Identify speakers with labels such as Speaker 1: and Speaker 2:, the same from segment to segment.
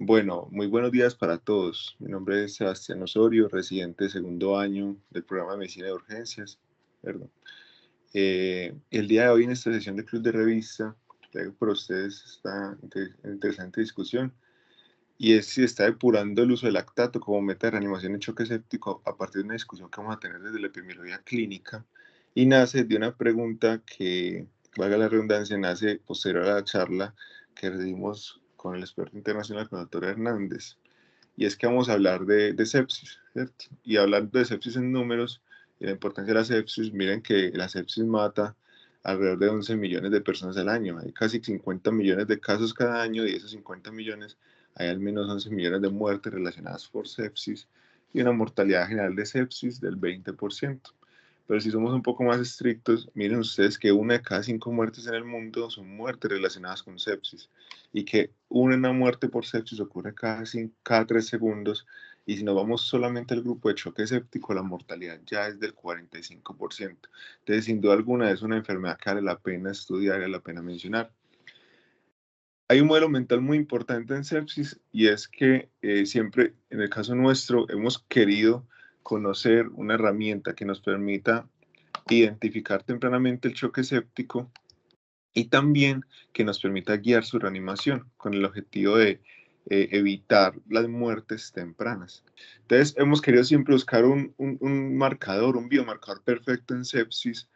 Speaker 1: Bueno, muy buenos días para todos. Mi nombre es Sebastián Osorio, residente de segundo año del programa de Medicina de Urgencias. Perdón. El día de hoy en esta sesión de Club de Revista traigo para ustedes esta interesante discusión y es si está depurando el uso del lactato como meta de reanimación en choque séptico a partir de una discusión que vamos a tener desde la epidemiología clínica y nace de una pregunta que, valga la redundancia, nace posterior a la charla que recibimos con el experto internacional, con el doctor Hernández. Y es que vamos a hablar de sepsis, ¿cierto? Y hablando de sepsis en números y la importancia de la sepsis, miren que la sepsis mata alrededor de 11 millones de personas al año. Hay casi 50 millones de casos cada año y de esos 50 millones hay al menos 11 millones de muertes relacionadas por sepsis y una mortalidad general de sepsis del 20%. Pero si somos un poco más estrictos, miren ustedes que una de cada 5 muertes en el mundo son muertes relacionadas con sepsis y que una muerte por sepsis ocurre cada 3 segundos y si nos vamos solamente al grupo de choque séptico, la mortalidad ya es del 45%. Entonces, sin duda alguna, es una enfermedad que vale la pena estudiar y vale la pena mencionar. Hay un modelo mental muy importante en sepsis y es que siempre, en el caso nuestro, hemos querido conocer una herramienta que nos permita identificar tempranamente el choque séptico y también que nos permita guiar su reanimación con el objetivo de evitar las muertes tempranas. Entonces, hemos querido siempre buscar un marcador, un biomarcador perfecto en sepsis,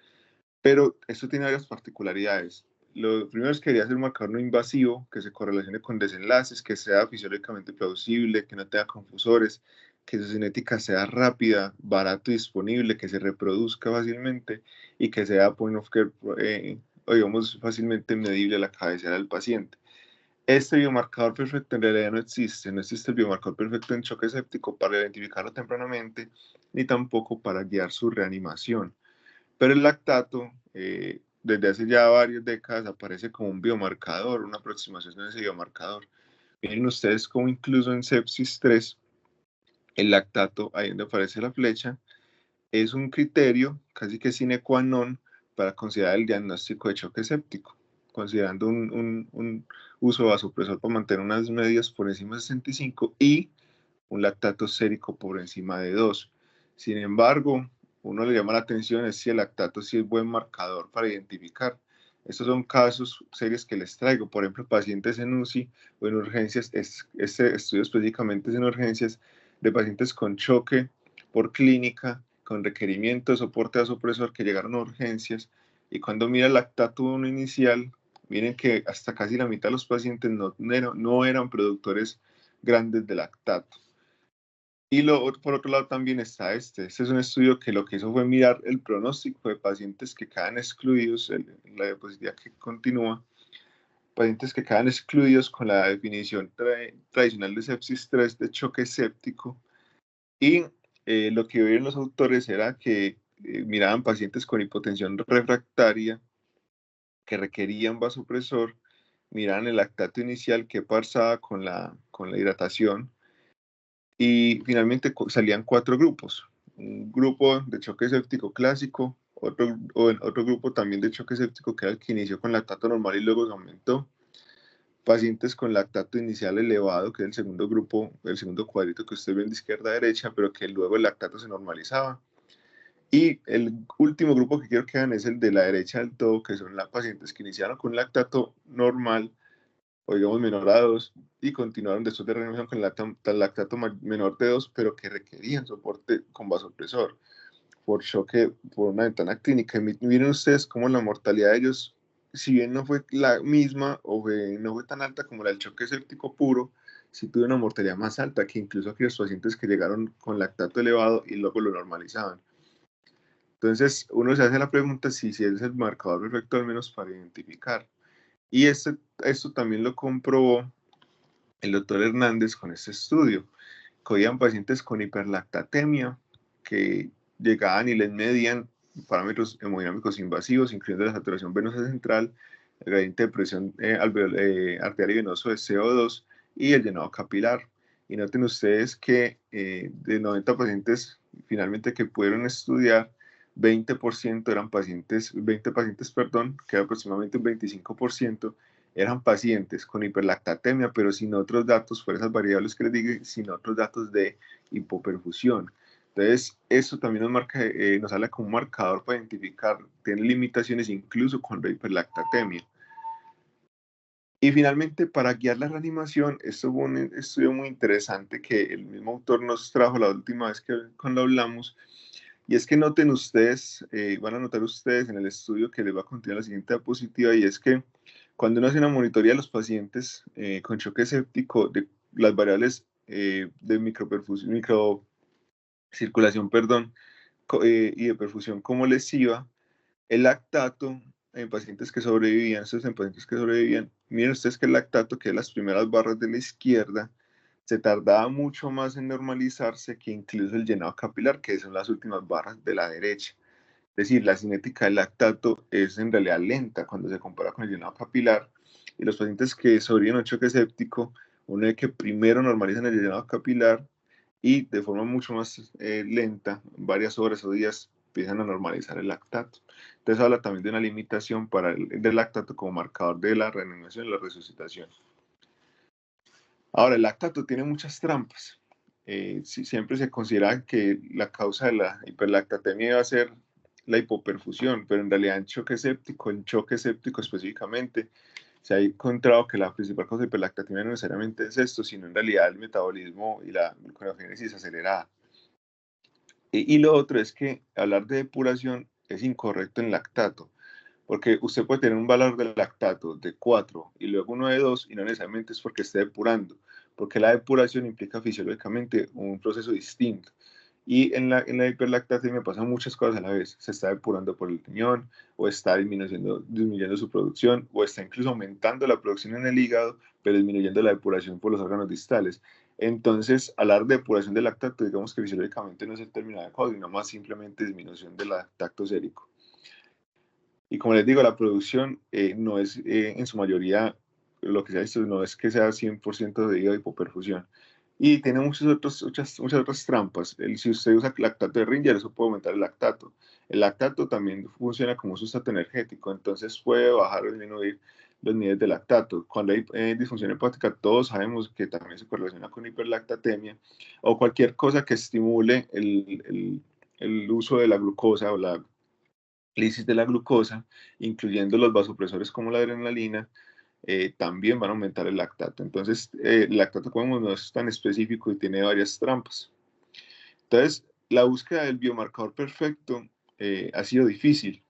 Speaker 1: pero esto tiene varias particularidades. Lo primero es que quería hacer un marcador no invasivo que se correlacione con desenlaces, que sea fisiológicamente plausible, que no tenga confusores, que su cinética sea rápida, barato y disponible, que se reproduzca fácilmente y que sea point of care, o digamos, fácilmente medible a la cabecera del paciente. Este biomarcador perfecto en realidad no existe el biomarcador perfecto en choque séptico para identificarlo tempranamente, ni tampoco para guiar su reanimación. Pero el lactato, desde hace ya varias décadas, aparece como un biomarcador, una aproximación de ese biomarcador. Miren ustedes cómo incluso en sepsis 3, el lactato, ahí donde aparece la flecha, es un criterio casi que sine qua non para considerar el diagnóstico de choque séptico, considerando un uso vasopresor para mantener unas medias por encima de 65 y un lactato sérico por encima de 2. Sin embargo, uno le llama la atención es si el lactato sí es buen marcador para identificar. Estos son casos serios que les traigo, por ejemplo, pacientes en UCI o en urgencias, este estudio específicamente es en urgencias de pacientes con choque por clínica, con requerimiento de soporte vasopresor que llegaron a urgencias y cuando mira el lactato 1 inicial, miren que hasta casi la mitad de los pacientes no eran productores grandes de lactato. Y por otro lado también está este es un estudio que lo que hizo fue mirar el pronóstico de pacientes que quedan excluidos, la diapositiva que continúa, pacientes que quedan excluidos con la definición tradicional de sepsis 3 de choque séptico. Y lo que vieron los autores era que miraban pacientes con hipotensión refractaria que requerían vasopresor, miraban el lactato inicial que pasaba con la hidratación. Y finalmente salían 4 grupos. Un grupo de choque séptico clásico, otro grupo también de choque séptico que era el que inició con lactato normal y luego se aumentó. Pacientes con lactato inicial elevado, que es el segundo grupo, el segundo cuadrito que usted ve de izquierda a derecha, pero que luego el lactato se normalizaba. Y el último grupo que quiero que vean es el de la derecha del todo, que son las pacientes que iniciaron con lactato normal o digamos menor a 2 y continuaron después de reanimación con lactato menor de 2, pero que requerían soporte con vasopresor por choque, por una ventana clínica. Y miren ustedes cómo la mortalidad de ellos, si bien no fue la misma o no fue tan alta como la del choque séptico puro, sí tuvo una mortalidad más alta que incluso aquellos pacientes que llegaron con lactato elevado y luego lo normalizaban. Entonces, uno se hace la pregunta si es el marcador perfecto al menos para identificar. Y esto también lo comprobó el doctor Hernández con este estudio. Cogían pacientes con hiperlactatemia que llegaban y les medían parámetros hemodinámicos invasivos, incluyendo la saturación venosa central, el gradiente de presión arterial y venoso de CO2 y el llenado capilar. Y noten ustedes que de 90 pacientes finalmente que pudieron estudiar, 20% eran pacientes, 20 pacientes, perdón, que era aproximadamente un 25%, eran pacientes con hiperlactatemia, pero sin otros datos, por esas variables que les dije, sin otros datos de hipoperfusión. Entonces, eso también nos marca, nos habla como un marcador para identificar, tiene limitaciones incluso con la hiperlactatemia. Y finalmente, para guiar la reanimación, esto fue un estudio muy interesante que el mismo autor nos trajo la última vez que cuando hablamos, y es que noten ustedes, van a notar ustedes en el estudio que les va a continuar la siguiente diapositiva, y es que cuando uno hace una monitoría de los pacientes con choque séptico, de las variables de microperfusión, microcirculación, perdón, y de perfusión como lesiva, el lactato en pacientes que sobrevivían, miren ustedes que el lactato, que es las primeras barras de la izquierda, se tardaba mucho más en normalizarse que incluso el llenado capilar, que son las últimas barras de la derecha. Es decir, la cinética del lactato es en realidad lenta cuando se compara con el llenado capilar, y los pacientes que sobreviven a un choque séptico, uno ve que primero normalizan el llenado capilar y de forma mucho más lenta, varias horas o días, empiezan a normalizar el lactato. Entonces habla también de una limitación para del lactato como marcador de la reanimación y la resucitación. Ahora, el lactato tiene muchas trampas. Siempre se considera que la causa de la hiperlactatemia va a ser la hipoperfusión, pero en realidad en choque séptico específicamente, se ha encontrado que la principal causa de hiperlactatemia no necesariamente es esto, sino en realidad el metabolismo y la gluconeogénesis acelerada. Y lo otro es que hablar de depuración es incorrecto en lactato, porque usted puede tener un valor del lactato de 4 y luego uno de 2 y no necesariamente es porque esté depurando, porque la depuración implica fisiológicamente un proceso distinto. Y en la hiperlactatemia pasan muchas cosas a la vez. Se está depurando por el riñón, o está disminuyendo su producción, o está incluso aumentando la producción en el hígado, pero disminuyendo la depuración por los órganos distales. Entonces, hablar de depuración del lactato, digamos que fisiológicamente no es el término adecuado, sino más simplemente disminución del lactato sérico. Y como les digo, la producción no es en su mayoría, lo que se ha visto, no es que sea 100% debido a hipoperfusión. Y tiene muchas otras trampas. Si usted usa lactato de Ringer, eso puede aumentar el lactato. El lactato también funciona como un sustrato energético, entonces puede bajar o disminuir los niveles de lactato. Cuando hay disfunción hepática, todos sabemos que también se correlaciona con hiperlactatemia o cualquier cosa que estimule el uso de la glucosa o la lisis de la glucosa, incluyendo los vasopresores como la adrenalina, también van a aumentar el lactato. Entonces, el lactato, como no es tan específico y tiene varias trampas. Entonces, la búsqueda del biomarcador perfecto ha sido difícil,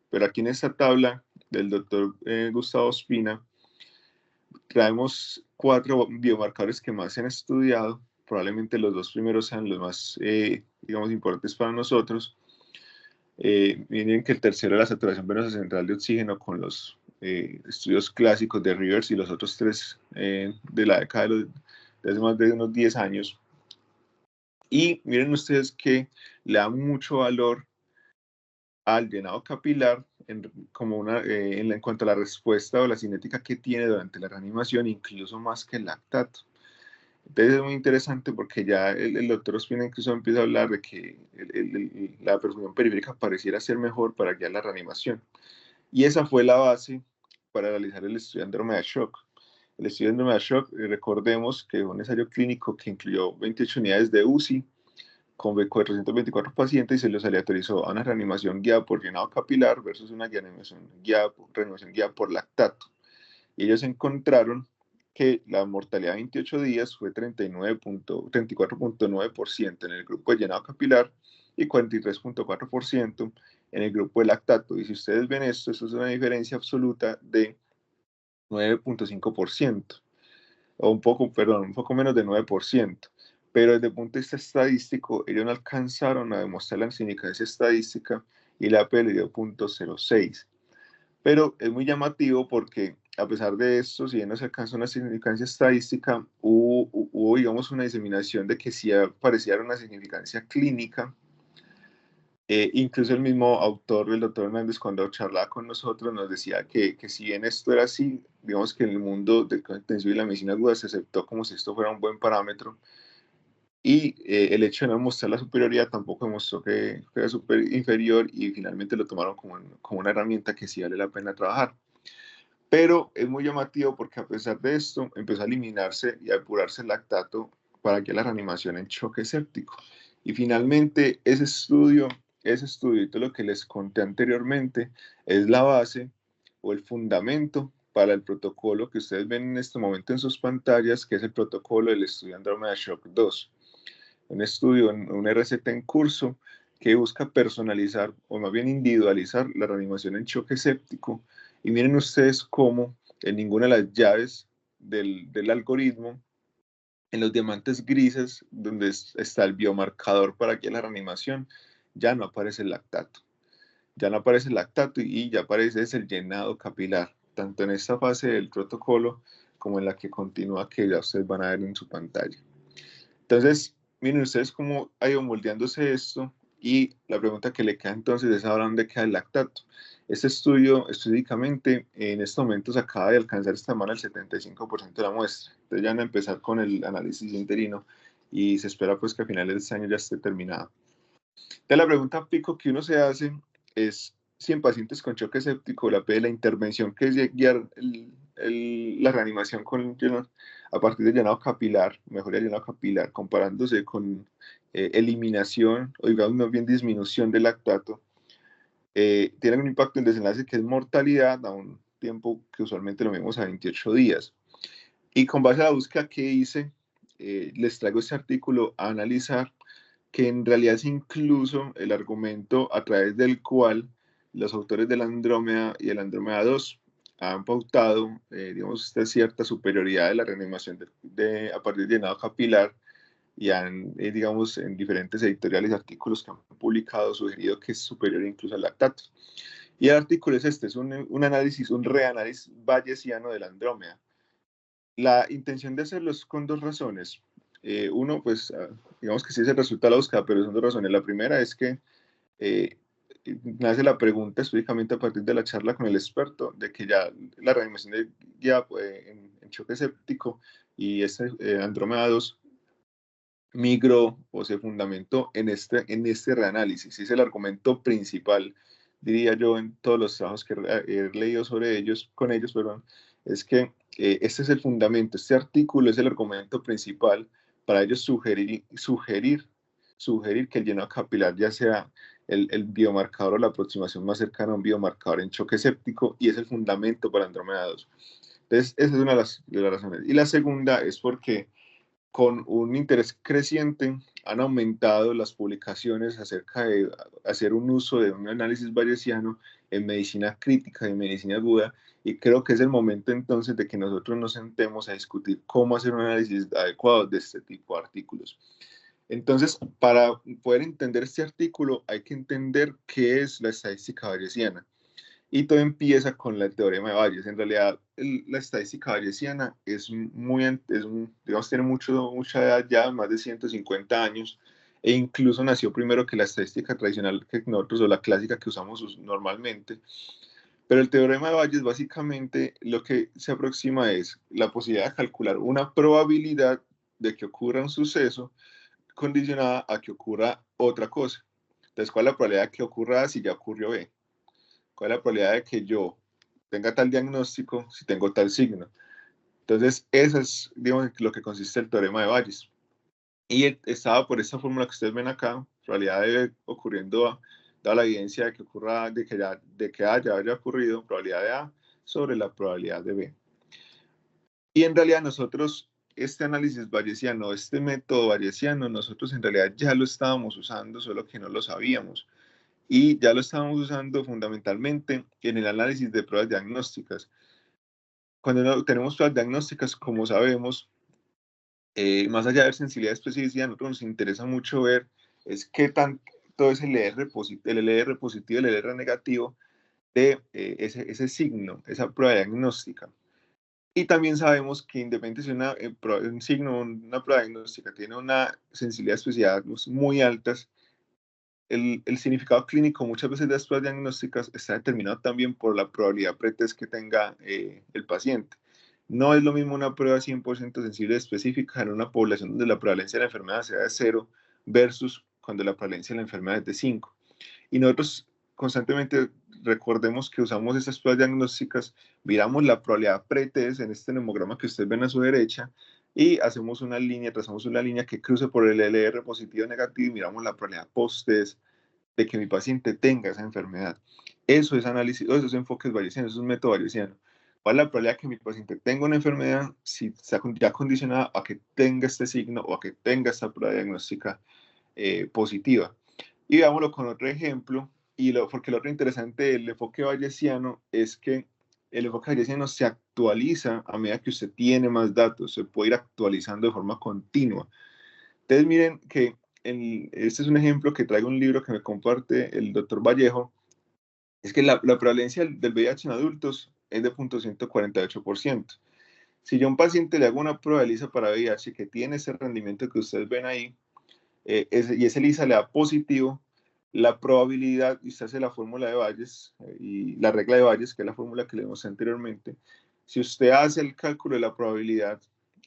Speaker 1: pero aquí en esta tabla del doctor Gustavo Espina, traemos 4 biomarcadores que más se han estudiado. Probablemente los 2 primeros sean los más, digamos, importantes para nosotros. Miren que el tercero es la saturación venosa central de oxígeno con los estudios clásicos de Rivers y los otros 3 de la década de hace más de unos 10 años. Y miren ustedes que le da mucho valor al llenado capilar en cuanto a la respuesta o la cinética que tiene durante la reanimación, incluso más que el lactato. Entonces es muy interesante porque ya el doctor Ospina incluso empieza a hablar de que la perfusión periférica pareciera ser mejor para guiar la reanimación. Y esa fue la base para realizar el estudio de Andrómeda Shock. El estudio de Andrómeda Shock, recordemos que fue un ensayo clínico que incluyó 28 unidades de UCI con 424 pacientes y se los aleatorizó a una reanimación guiada por llenado capilar versus una reanimación guiada por lactato. Y ellos encontraron que la mortalidad de 28 días fue 34.9% en el grupo de llenado capilar y 43.4% en el grupo de lactato. Y si ustedes ven esto es una diferencia absoluta de 9.5%, o un poco menos de 9%. Pero desde el punto de vista estadístico, ellos no alcanzaron a demostrar la significancia estadística y la P le dio 0.06. Pero es muy llamativo porque a pesar de esto, si bien no se alcanzó una significancia estadística, hubo, digamos, una diseminación de que sí apareciera una significancia clínica. Incluso el mismo autor, el doctor Hernández, cuando charlaba con nosotros, nos decía que si bien esto era así, digamos que en el mundo del cuidado intensivo y la medicina aguda se aceptó como si esto fuera un buen parámetro, y el hecho de no mostrar la superioridad tampoco demostró que era inferior, y finalmente lo tomaron como una herramienta que sí vale la pena trabajar. Pero es muy llamativo porque a pesar de esto, empezó a eliminarse y a depurarse el lactato para que la reanimación en choque séptico. Y finalmente, ese estudio y todo lo que les conté anteriormente es la base o el fundamento para el protocolo que ustedes ven en este momento en sus pantallas, que es el protocolo del estudio Andromeda Shock 2. Un estudio, un RCT en curso que busca personalizar o más bien individualizar la reanimación en choque séptico. Y miren ustedes cómo en ninguna de las llaves del algoritmo, en los diamantes grises, donde está el biomarcador para que la reanimación, ya no aparece el lactato. Ya no aparece el lactato y ya aparece el llenado capilar, tanto en esta fase del protocolo como en la que continúa, que ya ustedes van a ver en su pantalla. Entonces, miren ustedes cómo ha ido moldeándose esto y la pregunta que le queda entonces es ahora dónde queda el lactato. Este estudio, estadísticamente, en estos momentos acaba de alcanzar esta semana el 75% de la muestra. Entonces ya van a empezar con el análisis interino y se espera pues que a finales de este año ya esté terminado. Entonces la pregunta pico que uno se hace es si en pacientes con choque séptico la intervención que es guiar la reanimación a partir de llenado capilar, mejoría de llenado capilar, comparándose con eliminación o digamos más bien disminución del lactato, tiene un impacto en desenlace que es mortalidad a un tiempo que usualmente lo vemos a 28 días. Y con base a la búsqueda que hice, les traigo este artículo a analizar, que en realidad es incluso el argumento a través del cual los autores de la Andrómeda y el Andrómeda 2 han pautado, digamos, esta cierta superioridad de la reanimación a partir de llenado capilar y han, digamos, en diferentes editoriales y artículos que han publicado, sugerido que es superior incluso al lactato. Y el artículo es este, es un análisis, un reanálisis bayesiano de la Andrómeda. La intención de hacerlo es con dos razones. Uno, pues, digamos que sí es el resultado de la búsqueda, pero son dos razones. La primera es que me hace la pregunta específicamente a partir de la charla con el experto, de que ya la reanimación de guía en choque séptico y este Andrómeda 2 migró o se fundamentó en este reanálisis. Es el argumento principal, diría yo, en todos los trabajos que he leído sobre ellos, con ellos, perdón, es que este es el fundamento, este artículo es el argumento principal para ellos sugerir que el llenado capilar ya sea el biomarcador o la aproximación más cercana a un biomarcador en choque séptico y es el fundamento para Andrómeda 2. Entonces, esa es una de las razones. Y la segunda es porque con un interés creciente han aumentado las publicaciones acerca de hacer un uso de un análisis bayesiano en medicina crítica y medicina aguda, y creo que es el momento entonces de que nosotros nos sentemos a discutir cómo hacer un análisis adecuado de este tipo de artículos. Entonces, para poder entender este artículo hay que entender qué es la estadística bayesiana. Y todo empieza con el teorema de Bayes. En realidad, la estadística bayesiana digamos, tiene mucha edad ya, más de 150 años, e incluso nació primero que la estadística tradicional que nosotros, o la clásica que usamos normalmente. Pero el teorema de Bayes básicamente lo que se aproxima es la posibilidad de calcular una probabilidad de que ocurra un suceso condicionada a que ocurra otra cosa. Entonces, ¿cuál es la probabilidad de que ocurra A si ya ocurrió B? ¿Cuál es la probabilidad de que yo tenga tal diagnóstico si tengo tal signo? Entonces, eso es, digamos, lo que consiste el teorema de Bayes. Y estaba por esta fórmula que ustedes ven acá, probabilidad de ocurriendo, dada la evidencia de que ocurra, de que haya ocurrido, probabilidad de A sobre la probabilidad de B. Y en realidad nosotros, este análisis bayesiano, este método bayesiano, nosotros en realidad ya lo estábamos usando, solo que no lo sabíamos. Y ya lo estábamos usando fundamentalmente en el análisis de pruebas diagnósticas. Cuando tenemos pruebas diagnósticas, como sabemos, más allá de sensibilidad y especificidad, a nosotros nos interesa mucho ver es qué tanto es el LR positivo, el LR negativo de ese signo, esa prueba diagnóstica. Y también sabemos que independientemente si un signo, una prueba diagnóstica tiene una sensibilidad y especificidad muy altas, el significado clínico muchas veces de las pruebas diagnósticas está determinado también por la probabilidad pretest que tenga el paciente. No es lo mismo una prueba 100% sensible específica en una población donde la prevalencia de la enfermedad sea de 0 versus cuando la prevalencia de la enfermedad es de 5. Y nosotros constantemente recordemos que usamos esas pruebas diagnósticas, miramos la probabilidad pre-test en este nemograma que ustedes ven a su derecha y hacemos una línea, trazamos una línea que cruce por el LR positivo o negativo y miramos la probabilidad post-test de que mi paciente tenga esa enfermedad. Eso es análisis, esos enfoques bayesianos, eso es un método bayesiano. ¿Cuál es la probabilidad que mi paciente tenga una enfermedad si está ya condicionada a que tenga este signo o a que tenga esta prueba diagnóstica positiva? Y veámoslo con otro ejemplo, porque lo otro interesante del enfoque bayesiano es que el enfoque bayesiano se actualiza a medida que usted tiene más datos, se puede ir actualizando de forma continua. Entonces miren que este es un ejemplo que traigo un libro que me comparte el doctor Vallejo, es que la prevalencia del VIH en adultos es de 0.148%. Si yo a un paciente le hago una prueba de ELISA para VIH que tiene ese rendimiento que ustedes ven ahí, y ese ELISA le da positivo, la probabilidad, y usted hace la fórmula de Bayes, y la regla de Bayes, que es la fórmula que le mostré anteriormente, si usted hace el cálculo de la probabilidad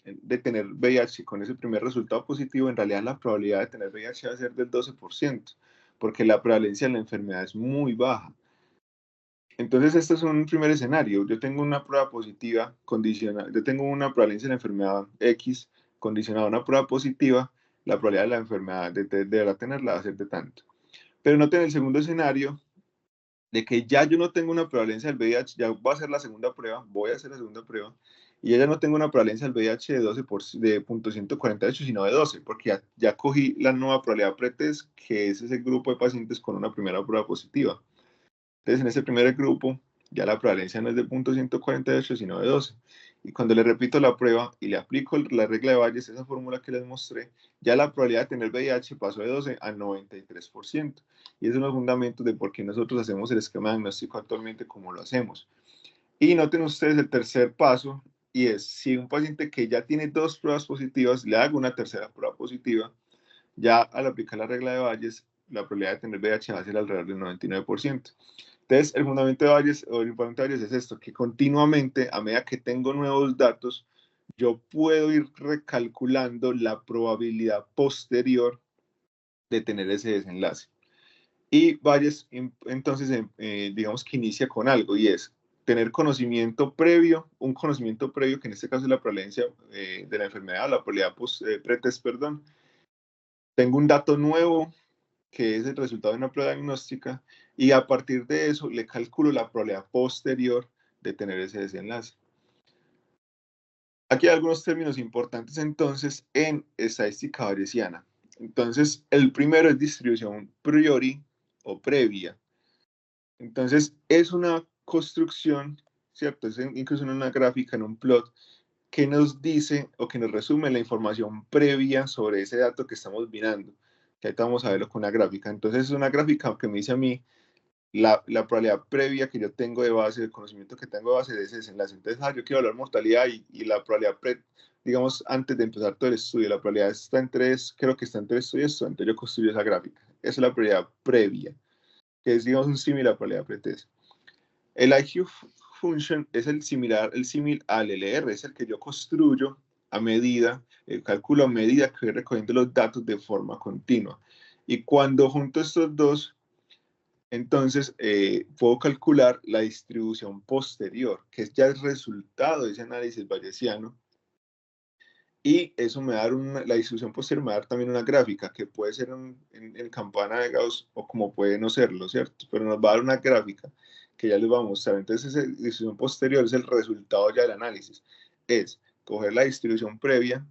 Speaker 1: de tener VIH con ese primer resultado positivo, en realidad la probabilidad de tener VIH va a ser del 12%, porque la prevalencia de la enfermedad es muy baja. Entonces, este es un primer escenario. Yo tengo una prueba positiva condicional, yo tengo una prevalencia de la enfermedad X condicionada a una prueba positiva, la probabilidad de la enfermedad de tenerla va a ser de tanto. Pero noten el segundo escenario de que ya yo no tengo una prevalencia del VIH, ya voy a hacer la segunda prueba, voy a hacer la segunda prueba, y ya no tengo una prevalencia del VIH de 12 de 0.148, sino de 12, porque ya cogí la nueva probabilidad pretest, que es ese grupo de pacientes con una primera prueba positiva. Entonces, en ese primer grupo, ya la prevalencia no es de 0.148, sino de 12. Y cuando le repito la prueba y le aplico la regla de Bayes, esa fórmula que les mostré, ya la probabilidad de tener VIH pasó de 12 a 93%. Y esos son los fundamentos de por qué nosotros hacemos el esquema diagnóstico actualmente como lo hacemos. Y noten ustedes el tercer paso, y es, si un paciente que ya tiene dos pruebas positivas, le hago una tercera prueba positiva, ya al aplicar la regla de Bayes, la probabilidad de tener VIH va a ser alrededor del 99%. Entonces, el fundamento de Bayes o el fundamento de Bayes es esto, que continuamente, a medida que tengo nuevos datos, yo puedo ir recalculando la probabilidad posterior de tener ese desenlace. Y Bayes, entonces, digamos que inicia con algo, y es tener conocimiento previo, un conocimiento previo, que en este caso es la prevalencia de la enfermedad, la probabilidad pretest, perdón. Tengo un dato nuevo, que es el resultado de una prueba diagnóstica, y a partir de eso le calculo la probabilidad posterior de tener ese desenlace. Aquí hay algunos términos importantes entonces en estadística bayesiana. Entonces, el primero es distribución priori o previa. Entonces, es una construcción, ¿cierto? Es incluso en una gráfica, en un plot, que nos dice o que nos resume la información previa sobre ese dato que estamos mirando. Que ahorita vamos a verlo con una gráfica. Entonces, es una gráfica que me dice a mí la probabilidad previa que yo tengo de base, el conocimiento que tengo de base de ese desenlace. Entonces, yo quiero hablar mortalidad y la probabilidad, digamos, antes de empezar todo el estudio, la probabilidad está en 3, creo que está entre esto y esto, entonces yo construyo esa gráfica. Esa es la probabilidad previa, que es, digamos, un símil a la probabilidad pretest. El IQ function es el símil al LR, es el que yo construyo a medida, calculo a medida que voy recogiendo los datos de forma continua. Y cuando junto estos dos, entonces, puedo calcular la distribución posterior, que es ya el resultado de ese análisis bayesiano, y eso me da la distribución posterior me da también una gráfica, que puede ser en campana de Gauss o como puede no serlo, ¿cierto? Pero nos va a dar una gráfica que ya les voy a mostrar. Entonces, esa distribución posterior es el resultado ya del análisis. Es coger la distribución previa,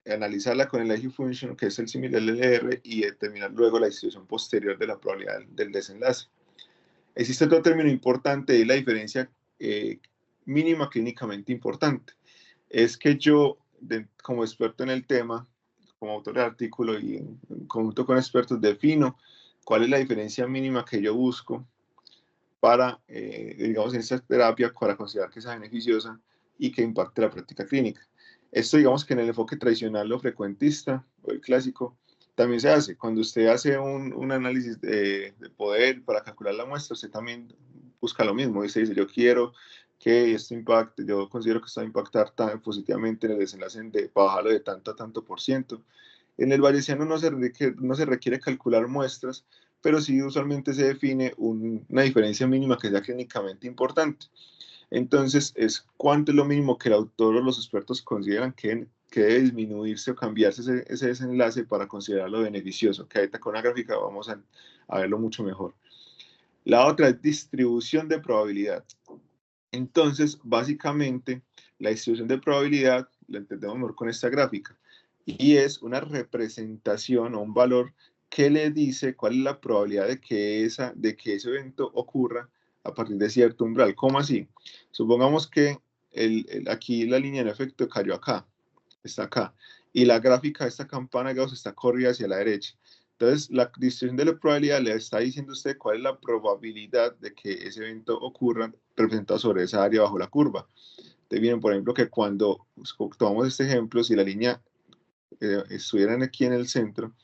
Speaker 1: analizarla con el IQ function, que es el símil del LR, y determinar luego la distribución posterior de la probabilidad del desenlace. Existe otro término importante y la diferencia mínima clínicamente importante. Es que yo, como experto en el tema, como autor del artículo y en conjunto con expertos, defino cuál es la diferencia mínima que yo busco para, digamos, en esta terapia para considerar que sea beneficiosa y que impacte la práctica clínica. Esto, digamos que en el enfoque tradicional o frecuentista o el clásico, también se hace. Cuando usted hace un análisis de poder para calcular la muestra, usted también busca lo mismo. Y se dice, yo quiero que esto impacte, yo considero que esto va a impactar tan positivamente en el desenlace de bajarlo de tanto a tanto por ciento. En el bayesiano no se requiere calcular muestras, pero sí usualmente se define una diferencia mínima que sea clínicamente importante. Entonces, es cuánto es lo mínimo que el autor o los expertos consideran que debe disminuirse o cambiarse ese desenlace para considerarlo beneficioso, que ahorita con una gráfica vamos a verlo mucho mejor. La otra es distribución de probabilidad. Entonces, básicamente, la distribución de probabilidad la entendemos mejor con esta gráfica, y es una representación o un valor que le dice cuál es la probabilidad de que ese evento ocurra a partir de cierto umbral. ¿Cómo así? Supongamos que aquí la línea de efecto cayó acá, está acá, y la gráfica de esta campana de Gauss está corrida hacia la derecha. Entonces, la distribución de la probabilidad le está diciendo a usted cuál es la probabilidad de que ese evento ocurra representado sobre esa área bajo la curva. Entonces, miren, por ejemplo, que cuando tomamos este ejemplo, si la línea estuvieran aquí en el centro,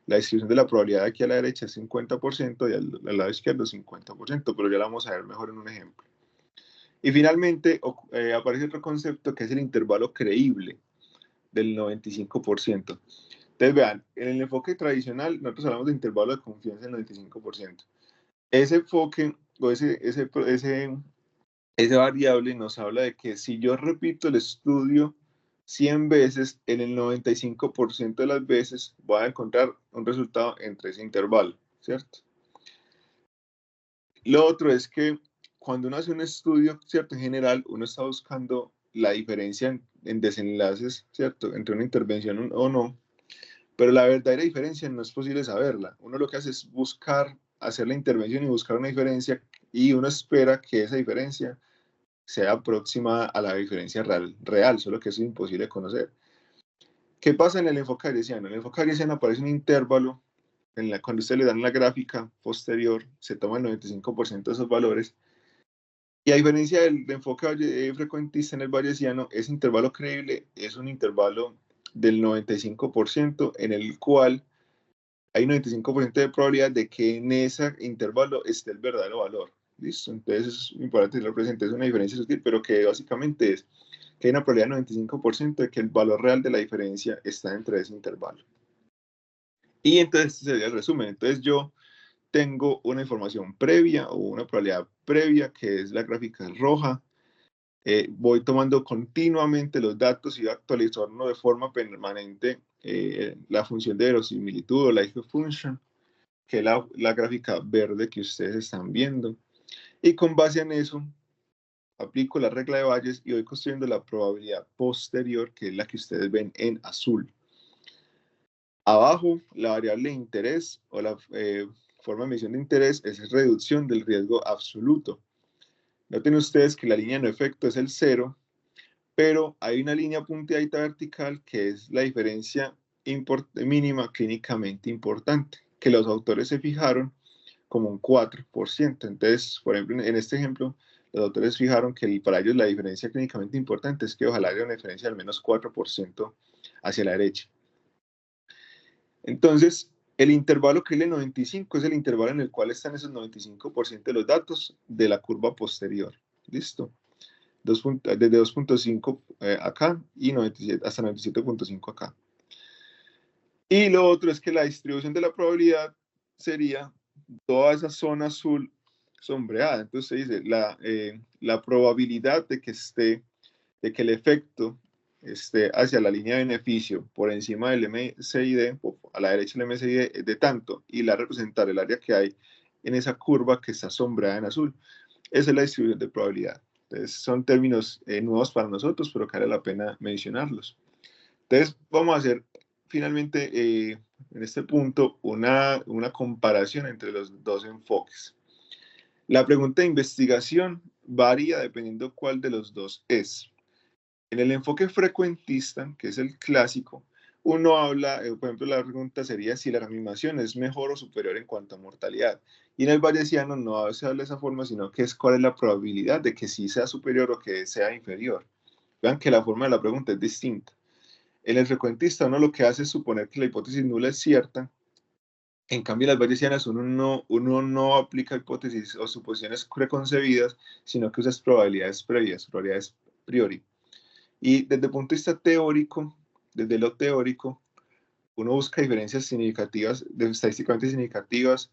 Speaker 1: la distribución de la probabilidad de aquí a la derecha es 50% y al lado izquierdo 50%, pero ya la vamos a ver mejor en un ejemplo. Y finalmente aparece otro concepto que es el intervalo creíble del 95%. Entonces vean, en el enfoque tradicional nosotros hablamos de intervalo de confianza del 95%. Ese enfoque o ese variable nos habla de que si yo repito el estudio 100 veces, en el 95% de las veces voy a encontrar un resultado entre ese intervalo, ¿cierto? Lo otro es que cuando uno hace un estudio, ¿cierto? En general, uno está buscando la diferencia en desenlaces, ¿cierto? Entre una intervención o no, pero la verdadera diferencia no es posible saberla. Uno lo que hace es buscar, hacer la intervención y buscar una diferencia, y uno espera que esa diferencia sea próxima a la diferencia real, solo que eso es imposible de conocer. ¿Qué pasa en el enfoque bayesiano? En el enfoque bayesiano aparece un intervalo, cuando usted le dan la gráfica posterior, se toma el 95% de esos valores, y a diferencia del enfoque frecuentista en el bayesiano, ese intervalo creíble es un intervalo del 95% en el cual hay 95% de probabilidad de que en ese intervalo esté el verdadero valor. ¿Listo? Entonces es importante tenerlo presente, es una diferencia sutil, pero que básicamente es que hay una probabilidad del 95% de que el valor real de la diferencia está entre ese intervalo. Y entonces este sería el resumen. Entonces yo tengo una información previa o una probabilidad previa, que es la gráfica roja. Voy tomando continuamente los datos y actualizando de forma permanente la función de verosimilitud o la Eiffel function, que es la gráfica verde que ustedes están viendo. Y con base en eso, aplico la regla de Bayes y voy construyendo la probabilidad posterior, que es la que ustedes ven en azul. Abajo, la variable de interés o la forma de medición de interés es reducción del riesgo absoluto. Noten ustedes que la línea de no efecto es el 0, pero hay una línea punteadita vertical que es la diferencia mínima clínicamente importante, que los autores se fijaron como un 4%. Entonces, por ejemplo, en este ejemplo, los autores fijaron que para ellos la diferencia clínicamente importante es que ojalá haya una diferencia de al menos 4% hacia la derecha. Entonces, el intervalo creíble 95 es el intervalo en el cual están esos 95% de los datos de la curva posterior. ¿Listo? Desde 2.5 acá y 97, hasta 97.5 acá. Y lo otro es que la distribución de la probabilidad sería toda esa zona azul sombreada. Entonces se dice la probabilidad de que el efecto esté hacia la línea de beneficio por encima del MCID, a la derecha del MCID es de tanto, y la representar el área que hay en esa curva que está sombreada en azul. Esa es la distribución de probabilidad. Entonces son términos nuevos para nosotros, pero que vale la pena mencionarlos. Entonces vamos a hacer finalmente en este punto una comparación entre los dos enfoques. La pregunta de investigación varía dependiendo cuál de los dos es. En el enfoque frecuentista, que es el clásico, uno habla, por ejemplo, la pregunta sería si la reanimación es mejor o superior en cuanto a mortalidad. Y en el bayesiano no se habla de esa forma, sino que es cuál es la probabilidad de que sí sea superior o que sea inferior. Vean que la forma de la pregunta es distinta. En el frecuentista uno lo que hace es suponer que la hipótesis nula es cierta. En cambio, en las bayesianas uno no aplica hipótesis o suposiciones preconcebidas, sino que usa probabilidades previas, probabilidades priori. Y desde el punto de vista teórico, desde lo teórico, uno busca diferencias significativas, estadísticamente significativas,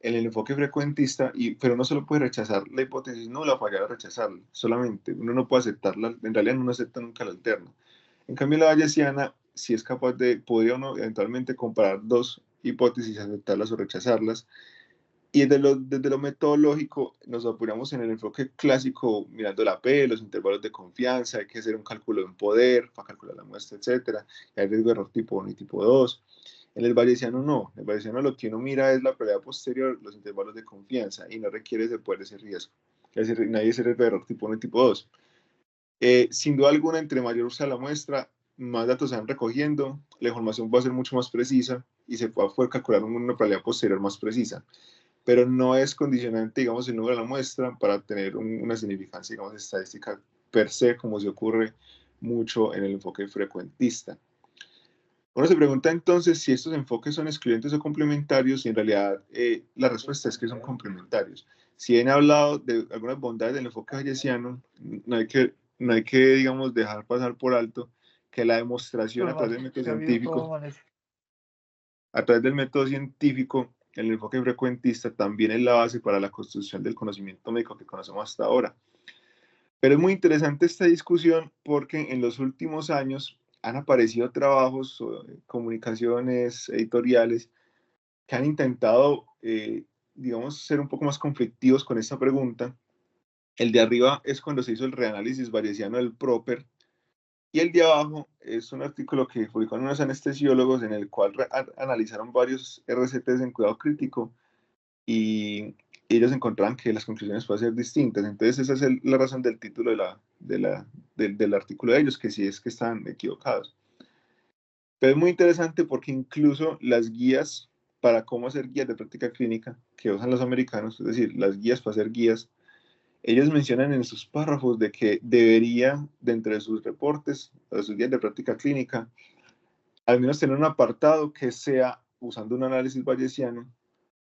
Speaker 1: en el enfoque frecuentista, pero uno solo puede rechazar la hipótesis nula o fallar a rechazarla, solamente. Uno no puede aceptarla, en realidad no acepta nunca la alterna. En cambio, la bayesiana, si es capaz podría uno eventualmente comparar dos hipótesis, aceptarlas o rechazarlas. Y desde lo metodológico nos apoyamos en el enfoque clásico, mirando la P, los intervalos de confianza, hay que hacer un cálculo de un poder para calcular la muestra, etcétera. Hay riesgo de error tipo 1 y tipo 2. En el bayesiano no. En el bayesiano lo que uno mira es la probabilidad posterior, los intervalos de confianza, y no requiere ese poder, ese riesgo. Es decir, nadie hace riesgo de error tipo 1 y tipo 2. Sin duda alguna, entre mayor usa la muestra, más datos se van recogiendo, la información va a ser mucho más precisa y se va a poder calcular una probabilidad posterior más precisa, pero no es condicionante, digamos, el número de la muestra para tener una significancia, digamos, estadística per se, como se ocurre mucho en el enfoque frecuentista. Uno se pregunta entonces si estos enfoques son excluyentes o complementarios, y en realidad la respuesta es que son complementarios. Si bien he hablado de algunas bondades del enfoque bayesiano, no hay que, digamos, dejar pasar por alto que la demostración a través del método científico, el enfoque frecuentista también es la base para la construcción del conocimiento médico que conocemos hasta ahora. Pero es muy interesante esta discusión porque en los últimos años han aparecido trabajos, comunicaciones, editoriales, que han intentado, digamos, ser un poco más conflictivos con esta pregunta. El de arriba es cuando se hizo el reanálisis bayesiano del Proper, y el de abajo es un artículo que publicaron unos anestesiólogos en el cual analizaron varios RCTs en cuidado crítico, y ellos encontraban que las conclusiones pueden ser distintas. Entonces esa es la razón del título del artículo de ellos, que sí es que están equivocados. Pero es muy interesante porque incluso las guías para cómo hacer guías de práctica clínica que usan los americanos, es decir, las guías para hacer guías, ellos mencionan en sus párrafos de que debería, dentro de sus reportes, de sus guías de práctica clínica, al menos tener un apartado que sea usando un análisis bayesiano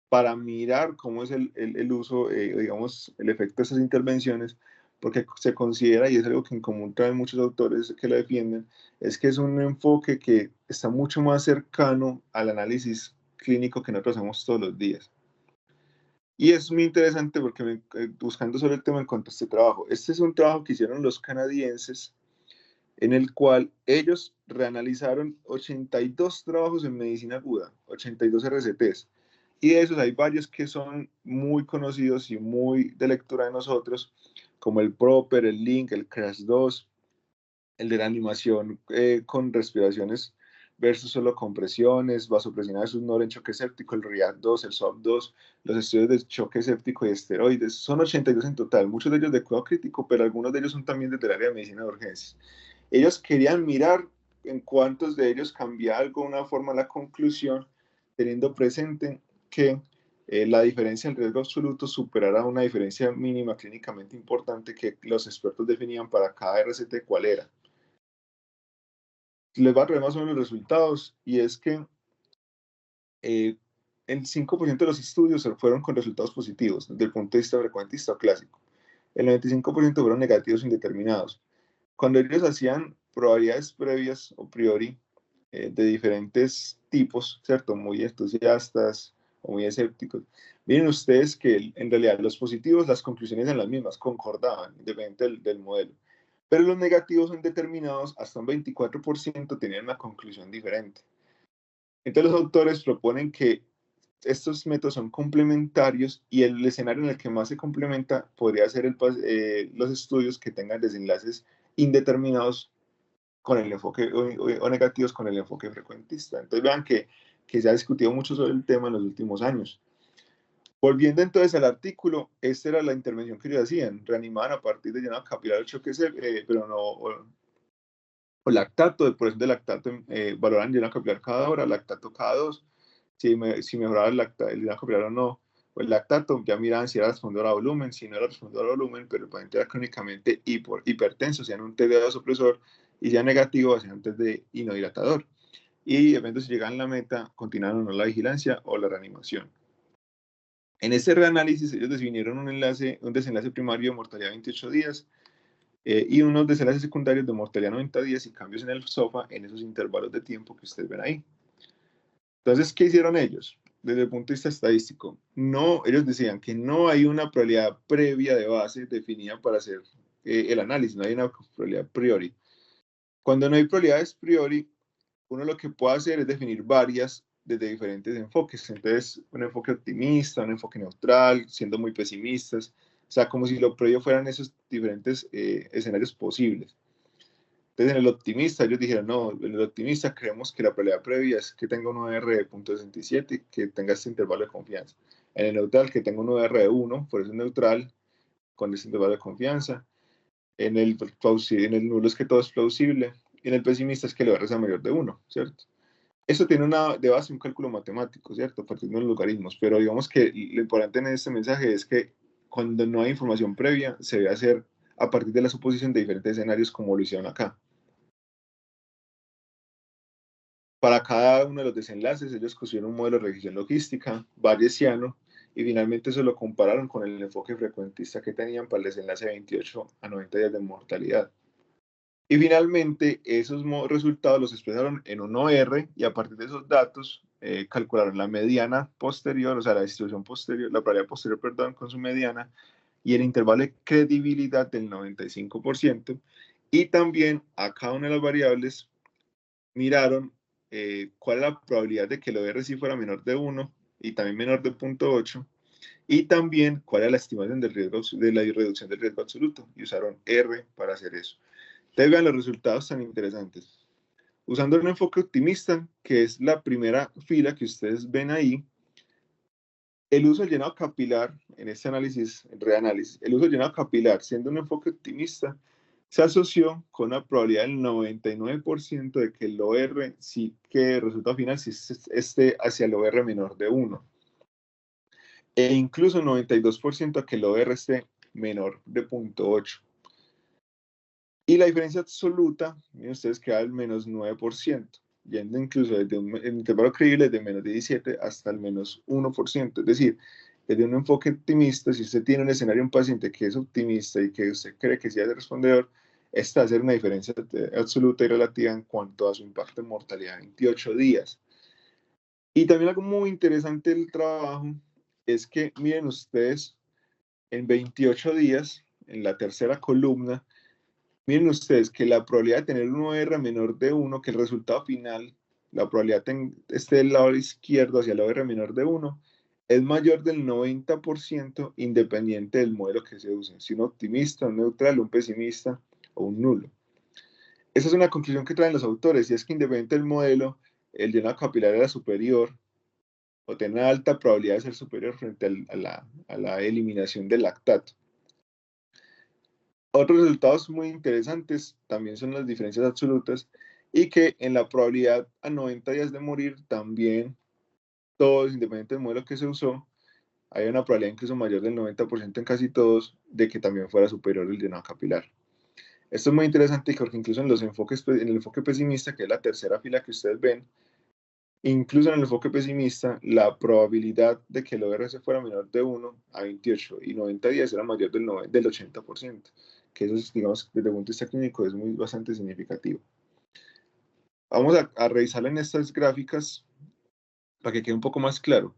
Speaker 1: para mirar cómo es el uso, digamos, el efecto de esas intervenciones, porque se considera, y es algo que en común traen muchos autores que la defienden, es que es un enfoque que está mucho más cercano al análisis clínico que nosotros hacemos todos los días. Y es muy interesante porque buscando sobre el tema encontré este trabajo. Este es un trabajo que hicieron los canadienses, en el cual ellos reanalizaron 82 trabajos en medicina aguda, 82 RCTs. Y de esos hay varios que son muy conocidos y muy de lectura de nosotros, como el Proper, el Link, el CRASH2, el de la animación con respiraciones versus solo compresiones, vasopresina versus NOR en choque séptico, el REACT2, el SOAP2, los estudios de choque séptico y esteroides. Son 82 en total, muchos de ellos de cuidado crítico, pero algunos de ellos son también del área de medicina de urgencias. Ellos querían mirar en cuántos de ellos cambia algo, una forma la conclusión, teniendo presente que la diferencia en riesgo absoluto superara una diferencia mínima clínicamente importante que los expertos definían para cada RCT cuál era. Les va a traer más o menos los resultados, y es que el 5% de los estudios fueron con resultados positivos desde el punto de vista frecuentista o clásico. El 95% fueron negativos indeterminados. Cuando ellos hacían probabilidades previas o priori de diferentes tipos, ¿cierto? Muy entusiastas o muy escépticos, miren ustedes que en realidad los positivos, las conclusiones eran las mismas, concordaban, independientemente del modelo. Pero los negativos indeterminados, hasta un 24%, tenían una conclusión diferente. Entonces los autores proponen que estos métodos son complementarios, y el escenario en el que más se complementa podría ser los estudios que tengan desenlaces indeterminados con el enfoque o negativos con el enfoque frecuentista. Entonces vean que se ha discutido mucho sobre el tema en los últimos años. Volviendo entonces al artículo, esta era la intervención que ellos hacían: reanimaban a partir de llenado capilar el choque, pero no, o lactato, por eso de lactato, valoran llenado capilar cada hora, lactato cada 2, si mejoraba el llenado capilar o no. O el lactato, ya miraban si era respondedor a volumen, si no era respondedor a volumen, pero el paciente era crónicamente hipertenso, hacían un test de vasopresor, y ya negativo, hacían un test de inodilatador. Y dependiendo si llegaban a la meta, continuaron o no la vigilancia o la reanimación. En este reanálisis, ellos definieron un desenlace primario de mortalidad 28 días, y unos desenlaces secundarios de mortalidad 90 días y cambios en el SOFA en esos intervalos de tiempo que ustedes ven ahí. Entonces, ¿qué hicieron ellos? desde el punto de vista estadístico, no, ellos decían que no hay una probabilidad previa de base definida para hacer el análisis, no hay una probabilidad a priori. Cuando no hay probabilidades a priori, uno lo que puede hacer es definir varias desde diferentes enfoques. Entonces, un enfoque optimista, un enfoque neutral, siendo muy pesimistas. O sea, como si lo previo fueran esos diferentes escenarios posibles. Entonces, en el optimista, ellos dijeron, no, en el optimista creemos que la probabilidad previa es que tenga un OR de 0.67 y que tenga este intervalo de confianza. En el neutral, que tenga un OR de 1, por eso es neutral, con este intervalo de confianza. En el nulo es que todo es plausible. Y en el pesimista es que el OR sea mayor de 1, ¿cierto? Eso tiene de base un cálculo matemático, ¿cierto? Partiendo de los logaritmos. Pero digamos que lo importante en este mensaje es que cuando no hay información previa, se debe hacer a partir de la suposición de diferentes escenarios como lo hicieron acá. Para cada uno de los desenlaces, ellos construyeron un modelo de regresión logística bayesiano y finalmente se lo compararon con el enfoque frecuentista que tenían para el desenlace de 28 a 90 días de mortalidad. Y finalmente, esos resultados los expresaron en un OR y a partir de esos datos calcularon la mediana posterior, o sea, la distribución posterior, la probabilidad posterior, perdón, con su mediana y el intervalo de credibilidad del 95%. Y también a cada una de las variables miraron cuál es la probabilidad de que el OR sí fuera menor de 1 y también menor de 0.8 y también cuál es la estimación del riesgo, de la reducción del riesgo absoluto y usaron R para hacer eso. Entonces vean los resultados tan interesantes. Usando un enfoque optimista, que es la primera fila que ustedes ven ahí, el uso del llenado capilar, en este análisis, en reanálisis, el uso del llenado capilar, siendo un enfoque optimista, se asoció con una probabilidad del 99% de que el OR sí que el resultado final sí esté hacia el OR menor de 1. E incluso 92% a que el OR esté menor de 0.8. Y la diferencia absoluta, miren ustedes, queda al menos 9%, yendo incluso desde un intervalo creíble de menos 17 hasta el menos 1%. Es decir, desde un enfoque optimista, si usted tiene un escenario, un paciente que es optimista y que usted cree que sí es respondedor, esta va a ser una diferencia absoluta y relativa en cuanto a su impacto en mortalidad en 28 días. Y también algo muy interesante del trabajo es que, miren ustedes, en 28 días, en la tercera columna, miren ustedes que la probabilidad de tener un OR menor de 1, que el resultado final, la probabilidad esté del lado izquierdo hacia el OR menor de 1, es mayor del 90% independiente del modelo que se use, si un optimista, un neutral, un pesimista o un nulo. Esa es una conclusión que traen los autores, y es que independiente del modelo, el llenado capilar era superior o tenía alta probabilidad de ser superior frente a la eliminación del lactato. Otros resultados muy interesantes también son las diferencias absolutas y que en la probabilidad a 90 días de morir también, todos, independientemente del modelo que se usó, hay una probabilidad incluso mayor del 90% en casi todos de que también fuera superior el llenado capilar. Esto es muy interesante porque incluso en el enfoque pesimista, que es la tercera fila que ustedes ven, incluso en el enfoque pesimista, la probabilidad de que el ORS fuera menor de 1 a 28 y 90 días era mayor del 80%, que eso, digamos, desde el punto de vista clínico es bastante significativo. Vamos a revisar en estas gráficas para que quede un poco más claro.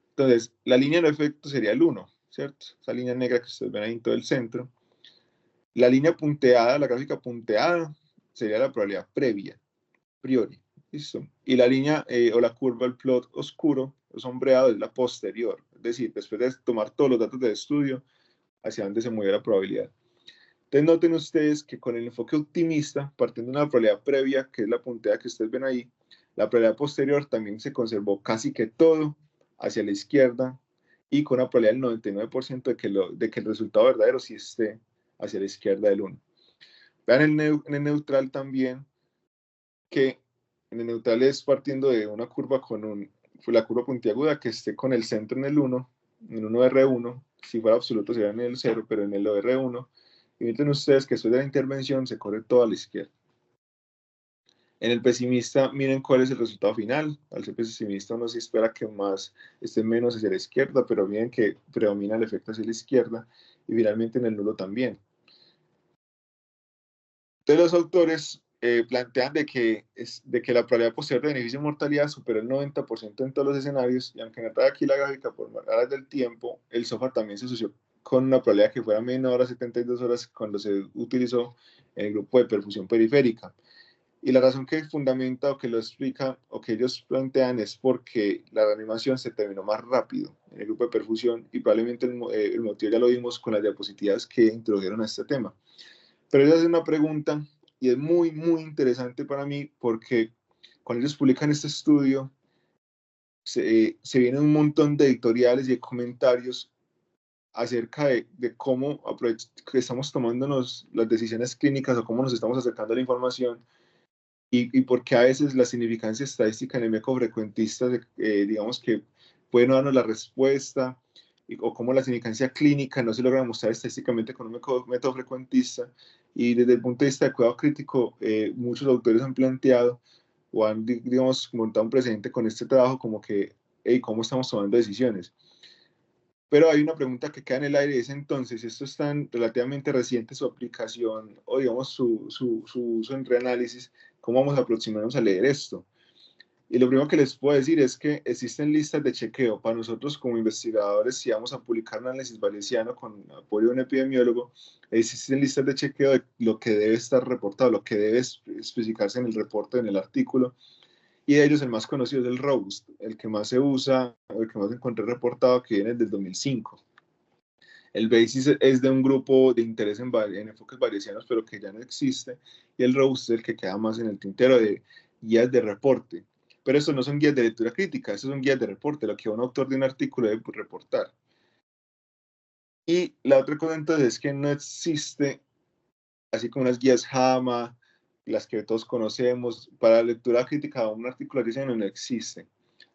Speaker 1: Entonces, la línea de efecto sería el 1, ¿cierto? Esa línea negra que ustedes ven ahí en todo el centro. La línea punteada, la gráfica punteada, sería la probabilidad previa, priori. ¿Listo? Y la línea o la curva, el plot oscuro, o sombreado, es la posterior. Es decir, después de tomar todos los datos del estudio, hacia dónde se mueve la probabilidad. Entonces noten ustedes que con el enfoque optimista, partiendo de una probabilidad previa, que es la punteada que ustedes ven ahí, la probabilidad posterior también se conservó casi que todo hacia la izquierda y con una probabilidad del 99% de que el resultado verdadero sí esté hacia la izquierda del 1. Vean en el neutral también que en el neutral es partiendo de una curva con la curva puntiaguda que esté con el centro en el 1, en un OR1, si fuera absoluto sería en el 0, pero en el OR1, y miren ustedes que después de la intervención se corre todo a la izquierda. En el pesimista, miren cuál es el resultado final. Al ser pesimista uno sí espera que más esté menos hacia la izquierda, pero miren que predomina el efecto hacia la izquierda, y finalmente en el nulo también. Entonces los autores plantean de que la probabilidad posterior de beneficio y mortalidad supera el 90% en todos los escenarios, y aunque no trae aquí la gráfica por horas del tiempo, el software también se asoció con una probabilidad que fuera menor a 72 horas cuando se utilizó el grupo de perfusión periférica. Y la razón que fundamenta o que lo explica o que ellos plantean es porque la reanimación se terminó más rápido en el grupo de perfusión, y probablemente el motivo ya lo vimos con las diapositivas que introdujeron a este tema. Pero ellos hacen una pregunta y es muy, muy interesante para mí, porque cuando ellos publican este estudio, se vienen un montón de editoriales y de comentarios acerca de cómo que estamos tomándonos las decisiones clínicas o cómo nos estamos acercando a la información, y porque a veces la significancia estadística en el método frecuentista, digamos que puede no darnos la respuesta, o cómo la significancia clínica no se logra mostrar estadísticamente con un método frecuentista. Y desde el punto de vista de cuidado crítico, muchos autores han planteado o han, digamos, montado un precedente con este trabajo, como que, hey, ¿cómo estamos tomando decisiones? Pero hay una pregunta que queda en el aire, y es entonces, esto es tan relativamente reciente su aplicación, o digamos su uso en reanálisis, ¿cómo vamos a aproximarnos a leer esto? Y lo primero que les puedo decir es que existen listas de chequeo. Para nosotros como investigadores, si vamos a publicar un análisis bayesiano con apoyo de un epidemiólogo, existen listas de chequeo de lo que debe estar reportado, lo que debe especificarse en el reporte, en el artículo. Y de ellos el más conocido es el ROBUST, el que más se usa, el que más encontré reportado, que viene desde el 2005. El BASIS es de un grupo de interés en enfoques bayesianos, pero que ya no existe, y el ROBUST es el que queda más en el tintero de guías de reporte. Pero estos no son guías de lectura crítica, estos son guías de reporte, lo que un autor de un artículo debe reportar. Y la otra cosa entonces es que no existe, así como unas guías JAMA, las que todos conocemos, para la lectura crítica de un artículo de diseño no existe.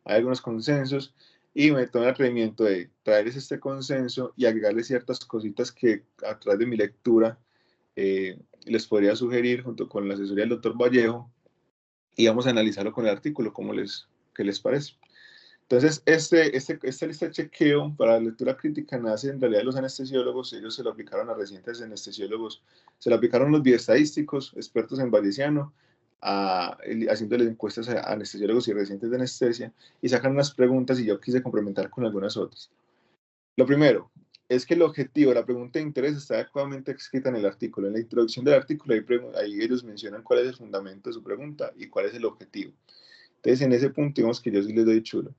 Speaker 1: Hay algunos consensos, y me tomo el atrevimiento de traerles este consenso y agregarles ciertas cositas que a través de mi lectura les podría sugerir junto con la asesoría del doctor Vallejo, y vamos a analizarlo con el artículo, qué les parece. Entonces, esta lista de chequeo para la lectura crítica nace en realidad de los anestesiólogos. Ellos se lo aplicaron a recientes anestesiólogos, se lo aplicaron a los bioestadísticos, expertos en bayesiano, haciéndoles encuestas a anestesiólogos y residentes de anestesia, y sacan unas preguntas, y yo quise complementar con algunas otras. Lo primero es que el objetivo, la pregunta de interés, está adecuadamente escrita en el artículo. En la introducción del artículo, ahí ellos mencionan cuál es el fundamento de su pregunta y cuál es el objetivo. Entonces, en ese punto, digamos que yo sí les doy chulo.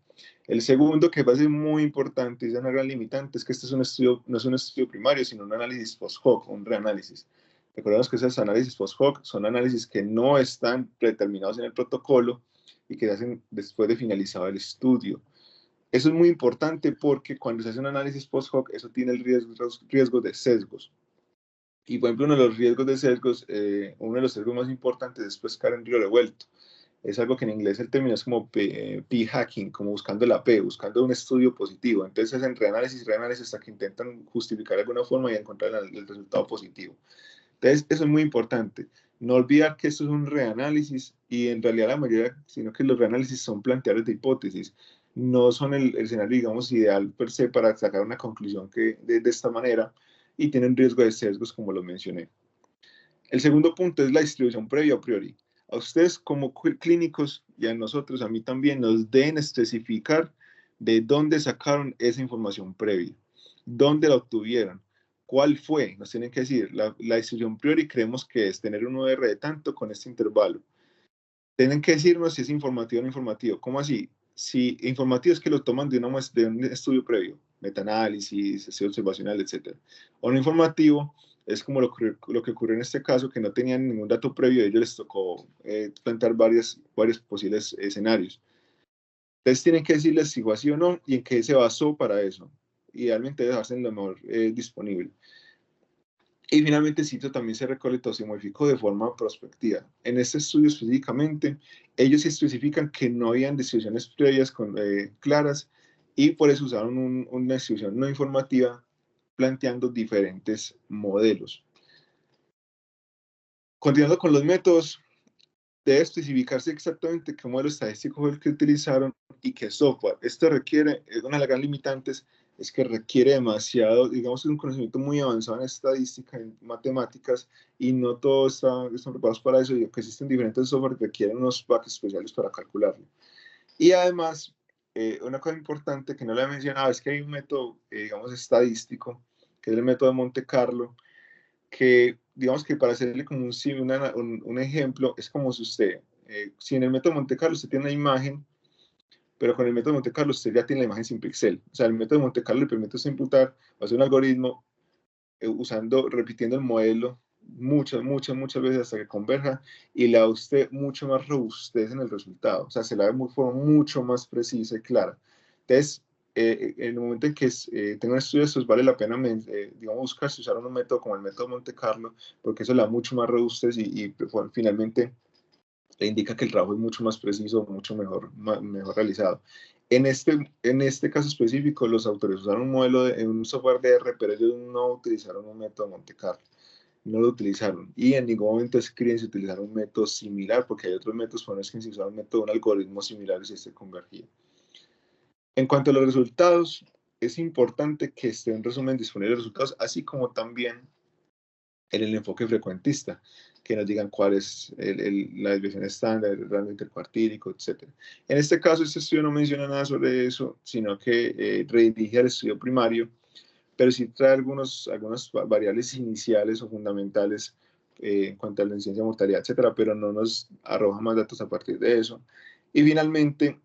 Speaker 1: El segundo, que va a ser muy importante y es una gran limitante, es que este es un estudio, no es un estudio primario, sino un análisis post-hoc, un reanálisis. Recordemos que esos análisis post-hoc son análisis que no están predeterminados en el protocolo y que se hacen después de finalizado el estudio. Eso es muy importante porque cuando se hace un análisis post-hoc, eso tiene el riesgo de sesgos. Y, por ejemplo, uno de los riesgos de sesgos, uno de los sesgos más importantes es pescar en río revuelto. Es algo que en inglés el término es como p-hacking, como buscando la P, buscando un estudio positivo. Entonces hacen reanálisis hasta que intentan justificar de alguna forma y encontrar el resultado positivo. Entonces eso es muy importante. No olvidar que esto es un reanálisis, y en realidad la mayoría, sino que los reanálisis son planteadores de hipótesis. No son el escenario, digamos, ideal per se para sacar una conclusión que de esta manera, y tienen riesgo de sesgos, como lo mencioné. El segundo punto es la distribución previa a priori. A ustedes como clínicos, y a nosotros, a mí también, nos deben especificar de dónde sacaron esa información previa, dónde la obtuvieron, cuál fue. Nos tienen que decir, la distribución priori creemos que es tener un OR de tanto con este intervalo. Tienen que decirnos si es informativo o no informativo. ¿Cómo así? Si informativo es que lo toman de un estudio previo, metaanálisis, estudio observacional, etc. O no informativo es como lo que ocurrió en este caso, que no tenían ningún dato previo, y a ellos les tocó plantear varios posibles escenarios. Entonces tienen que decirles si fue así o no y en qué se basó para eso. Idealmente dejarse en lo mejor disponible. Y finalmente, el sitio también se recolectó, se modificó de forma prospectiva. En este estudio específicamente, ellos especifican que no habían distribuciones previas claras, y por eso usaron una distribución no informativa, planteando diferentes modelos. Continuando con los métodos, debe especificarse exactamente qué modelo estadístico fue el que utilizaron y qué software. Esto requiere, una de las grandes limitantes, es que requiere demasiado, digamos, un conocimiento muy avanzado en estadística, en matemáticas, y no todos están preparados para eso, y que existen diferentes software que requieren unos packs especiales para calcularlo. Y además, una cosa importante que no le he mencionado es que hay un método, digamos, estadístico, que es el método de Monte Carlo, que digamos que para hacerle como un ejemplo, es como si usted, si en el método de Monte Carlo usted tiene una imagen, pero con el método de Monte Carlo usted ya tiene la imagen sin pixel. O sea, el método de Monte Carlo le permite a usted imputar, hacer un algoritmo repitiendo el modelo muchas veces hasta que converja, y le da a usted mucho más robustez en el resultado. O sea, se la da de forma mucho más precisa y clara. Entonces, en el momento en que tenga un estudio de estos, vale la pena, digamos, buscar si usar un método como el método Monte Carlo, porque eso le da mucho más robustez y bueno, finalmente le indica que el trabajo es mucho más preciso, mucho mejor realizado. En este caso específico, los autores usaron un software de R, pero ellos no utilizaron un método Monte Carlo, no lo utilizaron. Y en ningún momento escriben si utilizaron un método similar, porque hay otros métodos, pero no es que se usaron un algoritmo similar y se convergía. En cuanto a los resultados, es importante que esté en resumen disponible los resultados, así como también en el enfoque frecuentista, que nos digan cuál es la desviación estándar, el rango intercuartílico, etc. En este caso, este estudio no menciona nada sobre eso, sino que redirige al estudio primario, pero sí trae algunas variables iniciales o fundamentales en cuanto a la incidencia de mortalidad, etc., pero no nos arroja más datos a partir de eso. Y finalmente,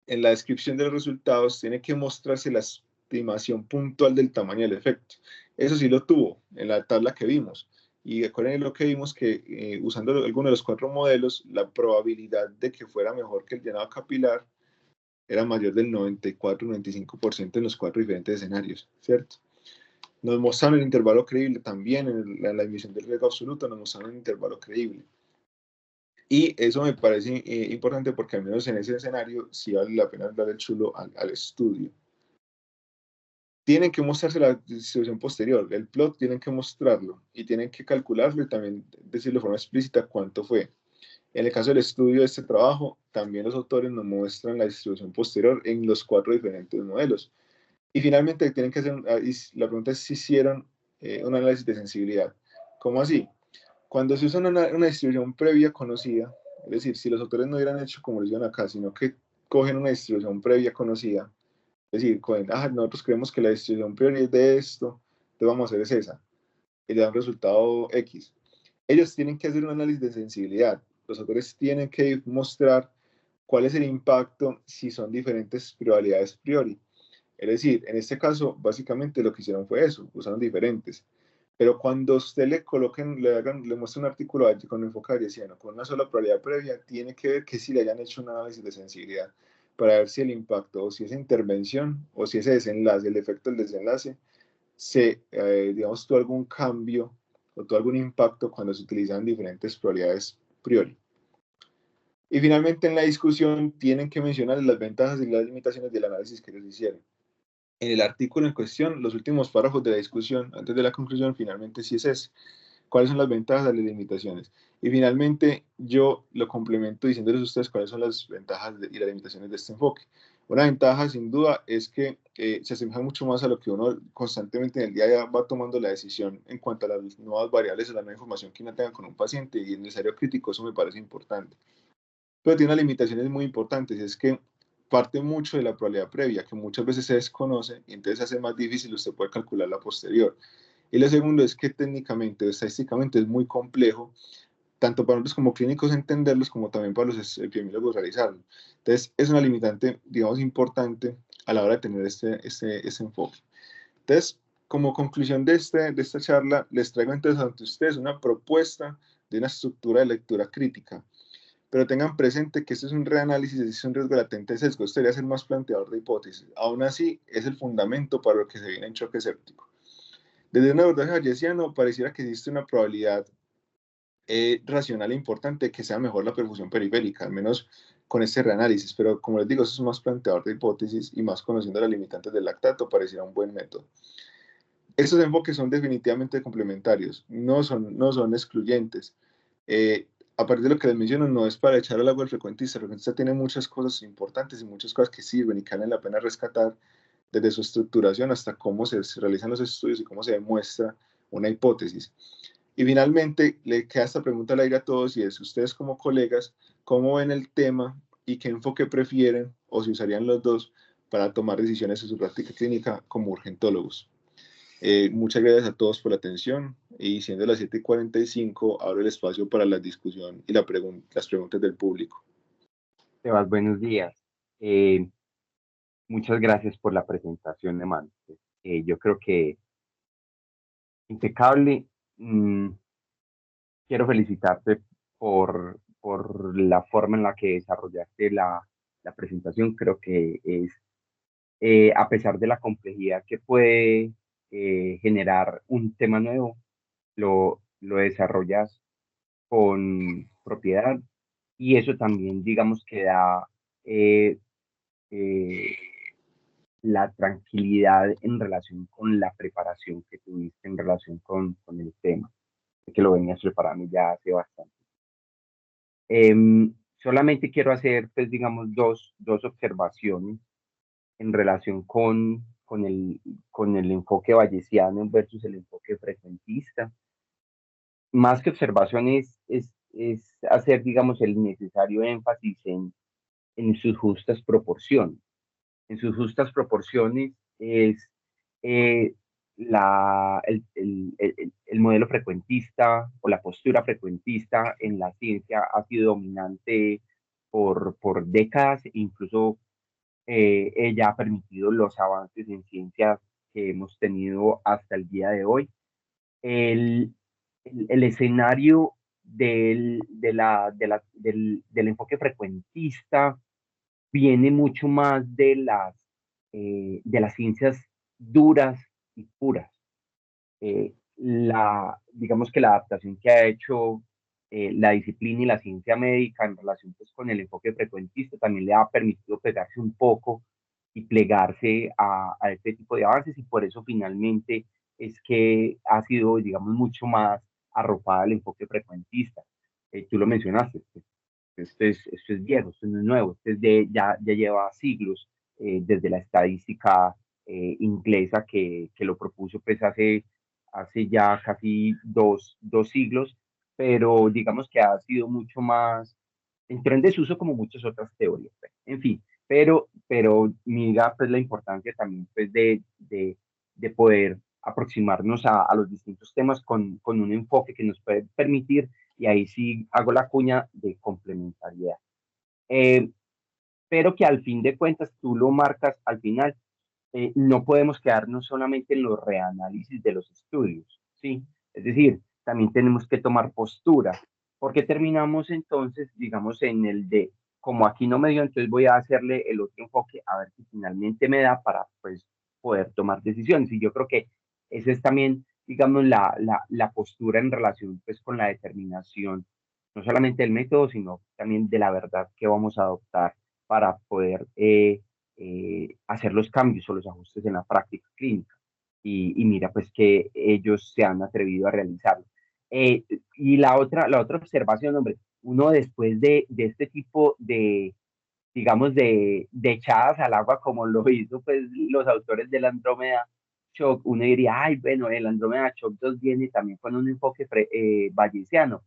Speaker 1: en la descripción de los resultados tiene que mostrarse la estimación puntual del tamaño del efecto. Eso sí lo tuvo en la tabla que vimos. Y recuerden lo que vimos, que usando alguno de los 4 modelos, la probabilidad de que fuera mejor que el llenado capilar era mayor del 94-95% en los 4 diferentes escenarios, ¿cierto? Nos mostraron el intervalo creíble también en la emisión del riesgo absoluto, nos mostraron un intervalo creíble. Y eso me parece importante porque al menos en ese escenario sí vale la pena dar el chulo al estudio. Tienen que mostrarse la distribución posterior, el plot tienen que mostrarlo y tienen que calcularlo y también decirlo de forma explícita cuánto fue. En el caso del estudio de este trabajo, también los autores nos muestran la distribución posterior en los 4 diferentes modelos. Y finalmente tienen que hacer, la pregunta es si hicieron un análisis de sensibilidad. ¿Cómo así? Cuando se usa una distribución previa conocida, es decir, si los autores no hubieran hecho como lo hicieron acá, sino que cogen una distribución previa conocida, es decir, nosotros creemos que la distribución previa es de esto, entonces vamos a hacer es esa, y le dan un resultado X. Ellos tienen que hacer un análisis de sensibilidad. Los autores tienen que mostrar cuál es el impacto si son diferentes probabilidades priori. Es decir, en este caso, básicamente lo que hicieron fue eso, usaron diferentes. Pero cuando usted le coloquen, le muestre un artículo con enfoque bayesiano, con una sola probabilidad previa, tiene que ver que si le hayan hecho un análisis de sensibilidad para ver si el impacto, o si esa intervención, o si ese desenlace, el efecto del desenlace, digamos, tuvo algún cambio o tuvo algún impacto cuando se utilizan diferentes probabilidades priori. Y finalmente en la discusión tienen que mencionar las ventajas y las limitaciones del análisis que ellos hicieron. En el artículo en cuestión, los últimos párrafos de la discusión, antes de la conclusión, finalmente sí es ese. ¿Cuáles son las ventajas y las limitaciones? Y finalmente yo lo complemento diciéndoles a ustedes cuáles son las ventajas y las limitaciones de este enfoque. Una ventaja, sin duda, es que se asemeja mucho más a lo que uno constantemente en el día a día va tomando la decisión en cuanto a las nuevas variables o la nueva información que uno tenga con un paciente, y en el escenario crítico eso me parece importante. Pero tiene unas limitaciones muy importantes, y es que parte mucho de la probabilidad previa, que muchas veces se desconoce, y entonces hace más difícil usted poder calcular la posterior. Y lo segundo es que técnicamente o estadísticamente es muy complejo, tanto para nosotros como clínicos entenderlos, como también para los epidemiólogos realizarlo. Entonces, es una limitante, digamos, importante a la hora de tener este enfoque. Entonces, como conclusión de esta charla, les traigo entonces ante ustedes una propuesta de una estructura de lectura crítica. Pero tengan presente que este es un reanálisis, es un riesgo latente de sesgo. Este debería ser más planteador de hipótesis. Aún así, es el fundamento para lo que se viene en choque séptico. Desde un abordaje bayesiano, pareciera que existe una probabilidad racional e importante que sea mejor la perfusión periférica, al menos con este reanálisis. Pero como les digo, eso es más planteador de hipótesis, y más conociendo las limitantes del lactato, pareciera un buen método. Estos enfoques son definitivamente complementarios, no son excluyentes. A partir de lo que les menciono, no es para echar al agua al frecuentista. El frecuentista tiene muchas cosas importantes y muchas cosas que sirven y que valen la pena rescatar, desde su estructuración hasta cómo se realizan los estudios y cómo se demuestra una hipótesis. Y finalmente, le queda esta pregunta al aire a todos y es, ustedes como colegas, ¿cómo ven el tema y qué enfoque prefieren o si usarían los dos para tomar decisiones en su práctica clínica como urgentólogos? Muchas gracias a todos por la atención y siendo las 7:45 abro el espacio para la discusión y las preguntas del público.
Speaker 2: Sebas, buenos días. Eh, Muchas gracias por la presentación, hermano. Yo creo que impecable. Quiero felicitarte por la forma en la que desarrollaste la presentación. Creo que es, a pesar de la complejidad que puede generar un tema nuevo, lo desarrollas con propiedad y eso también, digamos, que da eh, eh, la tranquilidad en relación con la preparación que tuviste en relación con el tema, que lo venías preparando ya hace bastante. Solamente quiero hacer, pues, digamos, dos observaciones en relación con el enfoque bayesiano versus el enfoque frecuentista. Más que observaciones, es hacer, digamos, el necesario énfasis en sus justas proporciones. En sus justas proporciones es eh, el modelo frecuentista o la postura frecuentista en la ciencia ha sido dominante por décadas, incluso ella ha permitido los avances en ciencia que hemos tenido hasta el día de hoy. El, el escenario del enfoque frecuentista viene mucho más de las ciencias duras y puras. Digamos que la adaptación que ha hecho la disciplina y la ciencia médica en relación pues, con el enfoque frecuentista también le ha permitido pegarse un poco y plegarse a este tipo de avances y por eso finalmente es que ha sido, digamos, mucho más arropada el enfoque frecuentista. Tú lo mencionaste, esto es viejo, esto no es nuevo, ya lleva siglos desde la estadística inglesa que lo propuso pues hace ya casi dos siglos, pero digamos que ha sido mucho más, entró en desuso como muchas otras teorías, pues. En fin, pero mira pues la importancia también pues de poder aproximarnos a los distintos temas con un enfoque que nos puede permitir, y ahí sí hago la cuña de complementariedad. Eh, pero que al fin de cuentas tú lo marcas al final, no podemos quedarnos solamente en los reanálisis de los estudios, ¿sí? Es decir, también tenemos que tomar postura, porque terminamos entonces, digamos, en el de, como aquí no me dio, entonces voy a hacerle el otro enfoque a ver si finalmente me da para, pues, poder tomar decisiones. Y yo creo que esa es también, digamos, la postura en relación, pues, con la determinación, no solamente del método, sino también de la verdad que vamos a adoptar para poder hacer los cambios o los ajustes en la práctica clínica. Y mira, pues que ellos se han atrevido a realizarlo. Y la otra observación, hombre, uno después de este tipo de, digamos, de echadas al agua, como lo hizo pues los autores del Andrómeda Shock, uno diría, ay, bueno, el Andrómeda Shock 2 viene también con un enfoque bayesiano,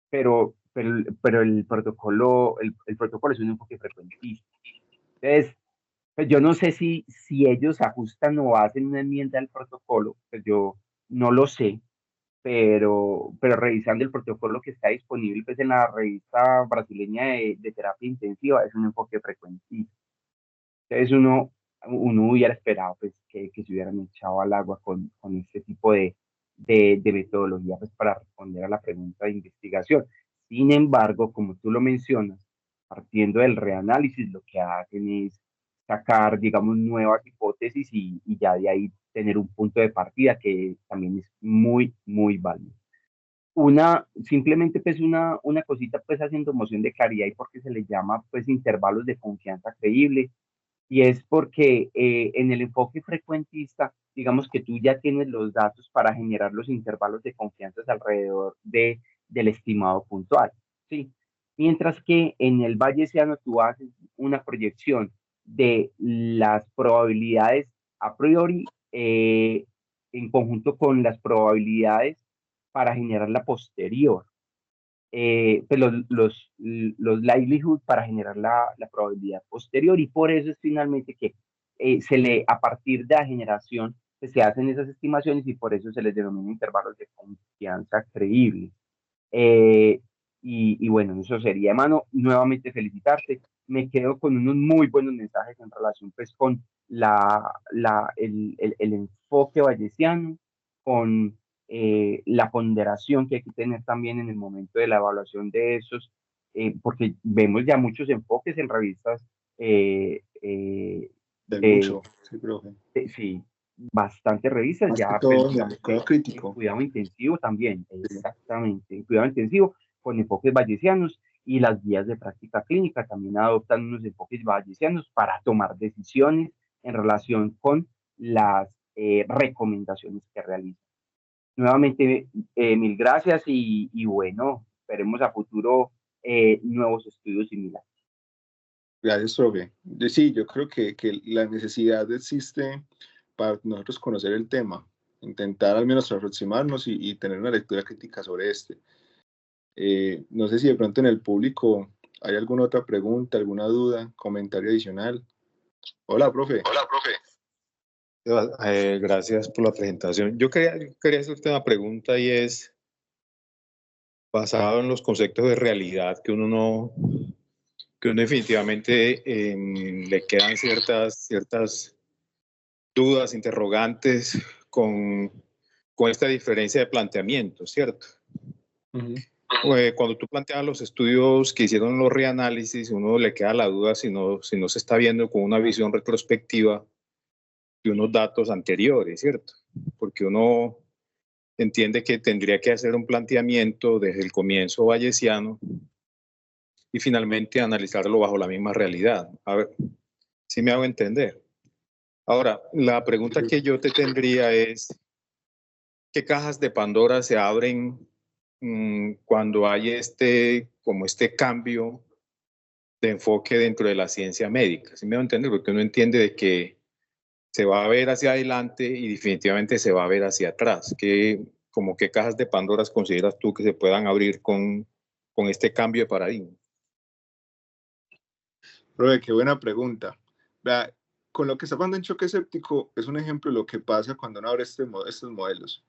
Speaker 2: pero el protocolo es un enfoque frecuentista. Entonces, pues yo no sé si ellos ajustan o hacen una enmienda al protocolo, pues yo no lo sé, pero revisando el protocolo que está disponible pues en la revista brasileña de terapia intensiva, es un enfoque frecuentista. Entonces uno hubiera esperado pues que se hubieran echado al agua con este tipo de metodología pues para responder a la pregunta de investigación. Sin embargo, como tú lo mencionas, partiendo del reanálisis, lo que hacen es sacar, digamos, nuevas hipótesis y ya de ahí tener un punto de partida que también es muy, muy válido. Simplemente pues una cosita pues haciendo moción de claridad y porque se le llama pues intervalos de confianza creíble, y es porque en el enfoque frecuentista, digamos que tú ya tienes los datos para generar los intervalos de confianza alrededor del estimado puntual, ¿sí? Mientras que en el bayesiano tú haces una proyección de las probabilidades a priori en conjunto con las probabilidades para generar la posterior. Pues los likelihood para generar la probabilidad posterior, y por eso es finalmente que a partir de la generación pues, se hacen esas estimaciones, y por eso se les denomina intervalos de confianza creíbles. Y bueno, eso sería, hermano, nuevamente felicitarte. Me quedo con unos muy buenos mensajes en relación pues con el enfoque bayesiano, con la ponderación que hay que tener también en el momento de la evaluación de esos, porque vemos ya muchos enfoques en revistas
Speaker 1: Del mucho, sí, profe.
Speaker 2: sí, bastantes revistas,
Speaker 1: Más que
Speaker 2: ya pues,
Speaker 1: todo en
Speaker 2: digamos
Speaker 1: el
Speaker 2: que
Speaker 1: cuadro
Speaker 2: en
Speaker 1: crítico.
Speaker 2: cuidado intensivo también,
Speaker 1: Sí.
Speaker 2: exactamente, en cuidado intensivo, con enfoques bayesianos, y las guías de práctica clínica también adoptan unos enfoques bayesianos para tomar decisiones en relación con las recomendaciones que realizan. Nuevamente, mil gracias, y bueno, esperemos a futuro nuevos estudios similares.
Speaker 1: Gracias, profe. Sí, yo creo que la necesidad existe para nosotros conocer el tema, intentar al menos aproximarnos y tener una lectura crítica sobre este. No sé si de pronto en el público hay alguna otra pregunta, alguna duda, comentario adicional. Hola, profe.
Speaker 3: Hola, profe. Gracias por la presentación. Yo quería hacerte una pregunta, y es, basado en los conceptos de realidad, que uno definitivamente le quedan ciertas dudas, interrogantes con esta diferencia de planteamiento, ¿cierto?
Speaker 1: Uh-huh.
Speaker 3: Cuando tú planteas los estudios que hicieron los reanálisis, uno le queda la duda si no se está viendo con una visión retrospectiva de unos datos anteriores, ¿cierto? Porque uno entiende que tendría que hacer un planteamiento desde el comienzo bayesiano y finalmente analizarlo bajo la misma realidad. A ver, si me hago entender. Ahora, la pregunta que yo te tendría es, ¿qué cajas de Pandora se abren cuando hay como este cambio de enfoque dentro de la ciencia médica? ¿Sí me hago entender? Porque uno entiende de que se va a ver hacia adelante y definitivamente se va a ver hacia atrás. Como qué cajas de Pandora consideras tú que se puedan abrir con este cambio de paradigma?
Speaker 1: Profe, qué buena pregunta. Vea, con lo que está pasando en choque séptico es un ejemplo de lo que pasa cuando uno abre estos modelos.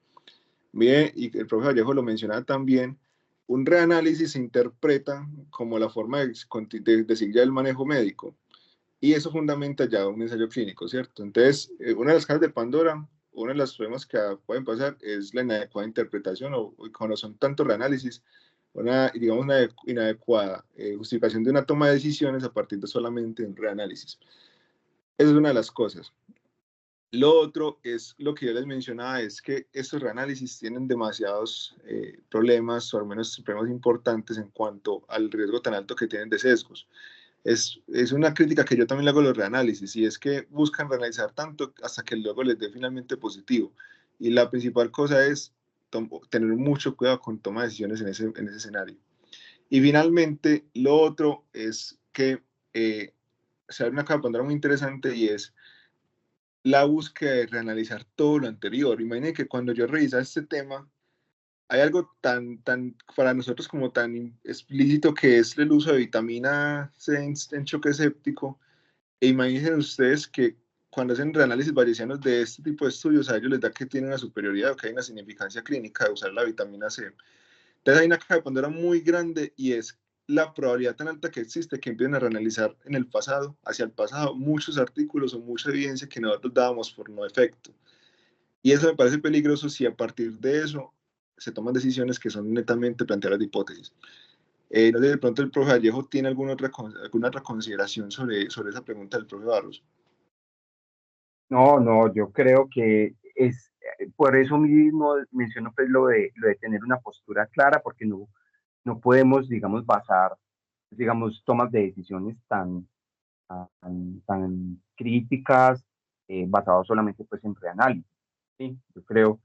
Speaker 1: Mire, y el profe Vallejo lo mencionaba también, un reanálisis se interpreta como la forma de seguir el manejo médico, y eso fundamenta ya un ensayo clínico, ¿cierto? Entonces, una de las cajas de Pandora, uno de los problemas que pueden pasar es la inadecuada interpretación, o cuando son tantos reanálisis, digamos, una inadecuada justificación de una toma de decisiones a partir de solamente un reanálisis. Esa es una de las cosas. Lo otro es lo que yo les mencionaba, es que estos reanálisis tienen demasiados problemas, o al menos problemas importantes en cuanto al riesgo tan alto que tienen de sesgos. Es una crítica que yo también le hago a los reanálisis, y es que buscan reanalizar tanto hasta que luego les dé finalmente positivo. Y la principal cosa es tener mucho cuidado con toma de decisiones en ese escenario. Y finalmente, lo otro es que se abre una capa de Pandora muy interesante, y es la búsqueda de reanalizar todo lo anterior. Imaginen que cuando yo revisaba este tema, hay algo tan para nosotros como tan explícito, que es el uso de vitamina C en choque séptico. E imaginen ustedes que cuando hacen reanálisis bayesianos de este tipo de estudios, a ellos les da que tiene una superioridad, o que hay una significancia clínica de usar la vitamina C. Entonces hay una caja de Pandora muy grande, y es la probabilidad tan alta que existe que empiecen a reanalizar en el pasado, hacia el pasado, muchos artículos o mucha evidencia que nosotros dábamos por no efecto. Y eso me parece peligroso si a partir de eso se toman decisiones que son netamente planteadas de hipótesis. No sé, de pronto el profe Vallejo tiene alguna otra consideración sobre esa pregunta del profe Barros.
Speaker 2: No, yo creo que es por eso mismo menciono pues lo de tener una postura clara, porque no podemos, digamos, basar, digamos, tomas de decisiones tan críticas, basados solamente pues en reanálisis. ¿Sí? Yo creo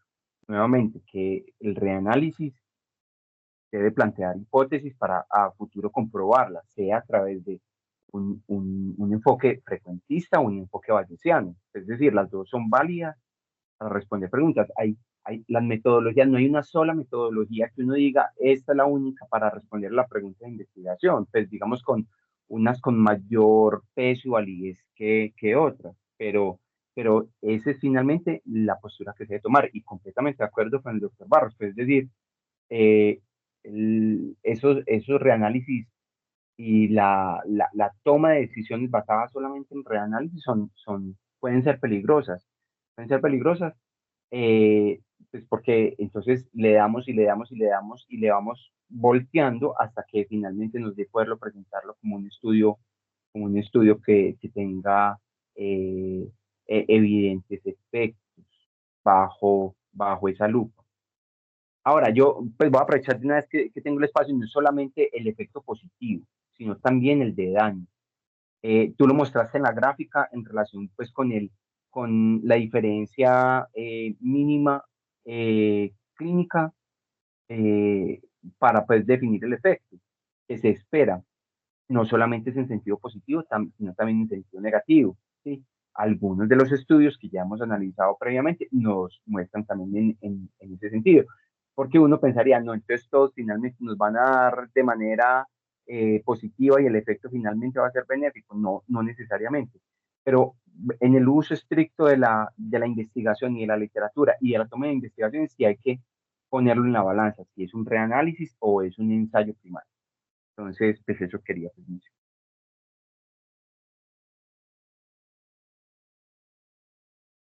Speaker 2: nuevamente que el reanálisis debe plantear hipótesis para a futuro comprobarlas, sea a través de un enfoque frecuentista o un enfoque bayesiano. Es decir, las dos son válidas para responder preguntas. Hay las metodologías, no hay una sola metodología que uno diga, esta es la única para responder la pregunta de investigación, pues digamos con unas con mayor peso y validez que otras, pero esa es finalmente la postura que se debe tomar y completamente de acuerdo con el doctor Barros, pues, es decir, eh, esos reanálisis y la toma de decisiones basadas solamente en reanálisis pueden ser peligrosas. Pueden ser peligrosas, eh, pues porque entonces le damos y le damos y le damos y le vamos volteando hasta que finalmente nos dé poderlo presentarlo como un estudio que tenga evidentes efectos bajo esa lupa. Ahora, yo pues voy a aprovechar de una vez que tengo el espacio, no solamente el efecto positivo, sino también el de daño. Tú lo mostraste en la gráfica en relación pues con la diferencia mínima clínica eh, para pues definir el efecto que se espera. No solamente es en sentido positivo, sino también en sentido negativo. ¿Sí? Algunos de los estudios que ya hemos analizado previamente nos muestran también en ese sentido. Porque uno pensaría, no, entonces todos finalmente nos van a dar de manera positiva y el efecto finalmente va a ser benéfico. No, no necesariamente. Pero en el uso estricto de la investigación y de la literatura y de la toma de investigaciones, sí hay que ponerlo en la balanza, si es un reanálisis o es un ensayo primario. Entonces, pues eso quería pues, mencionar.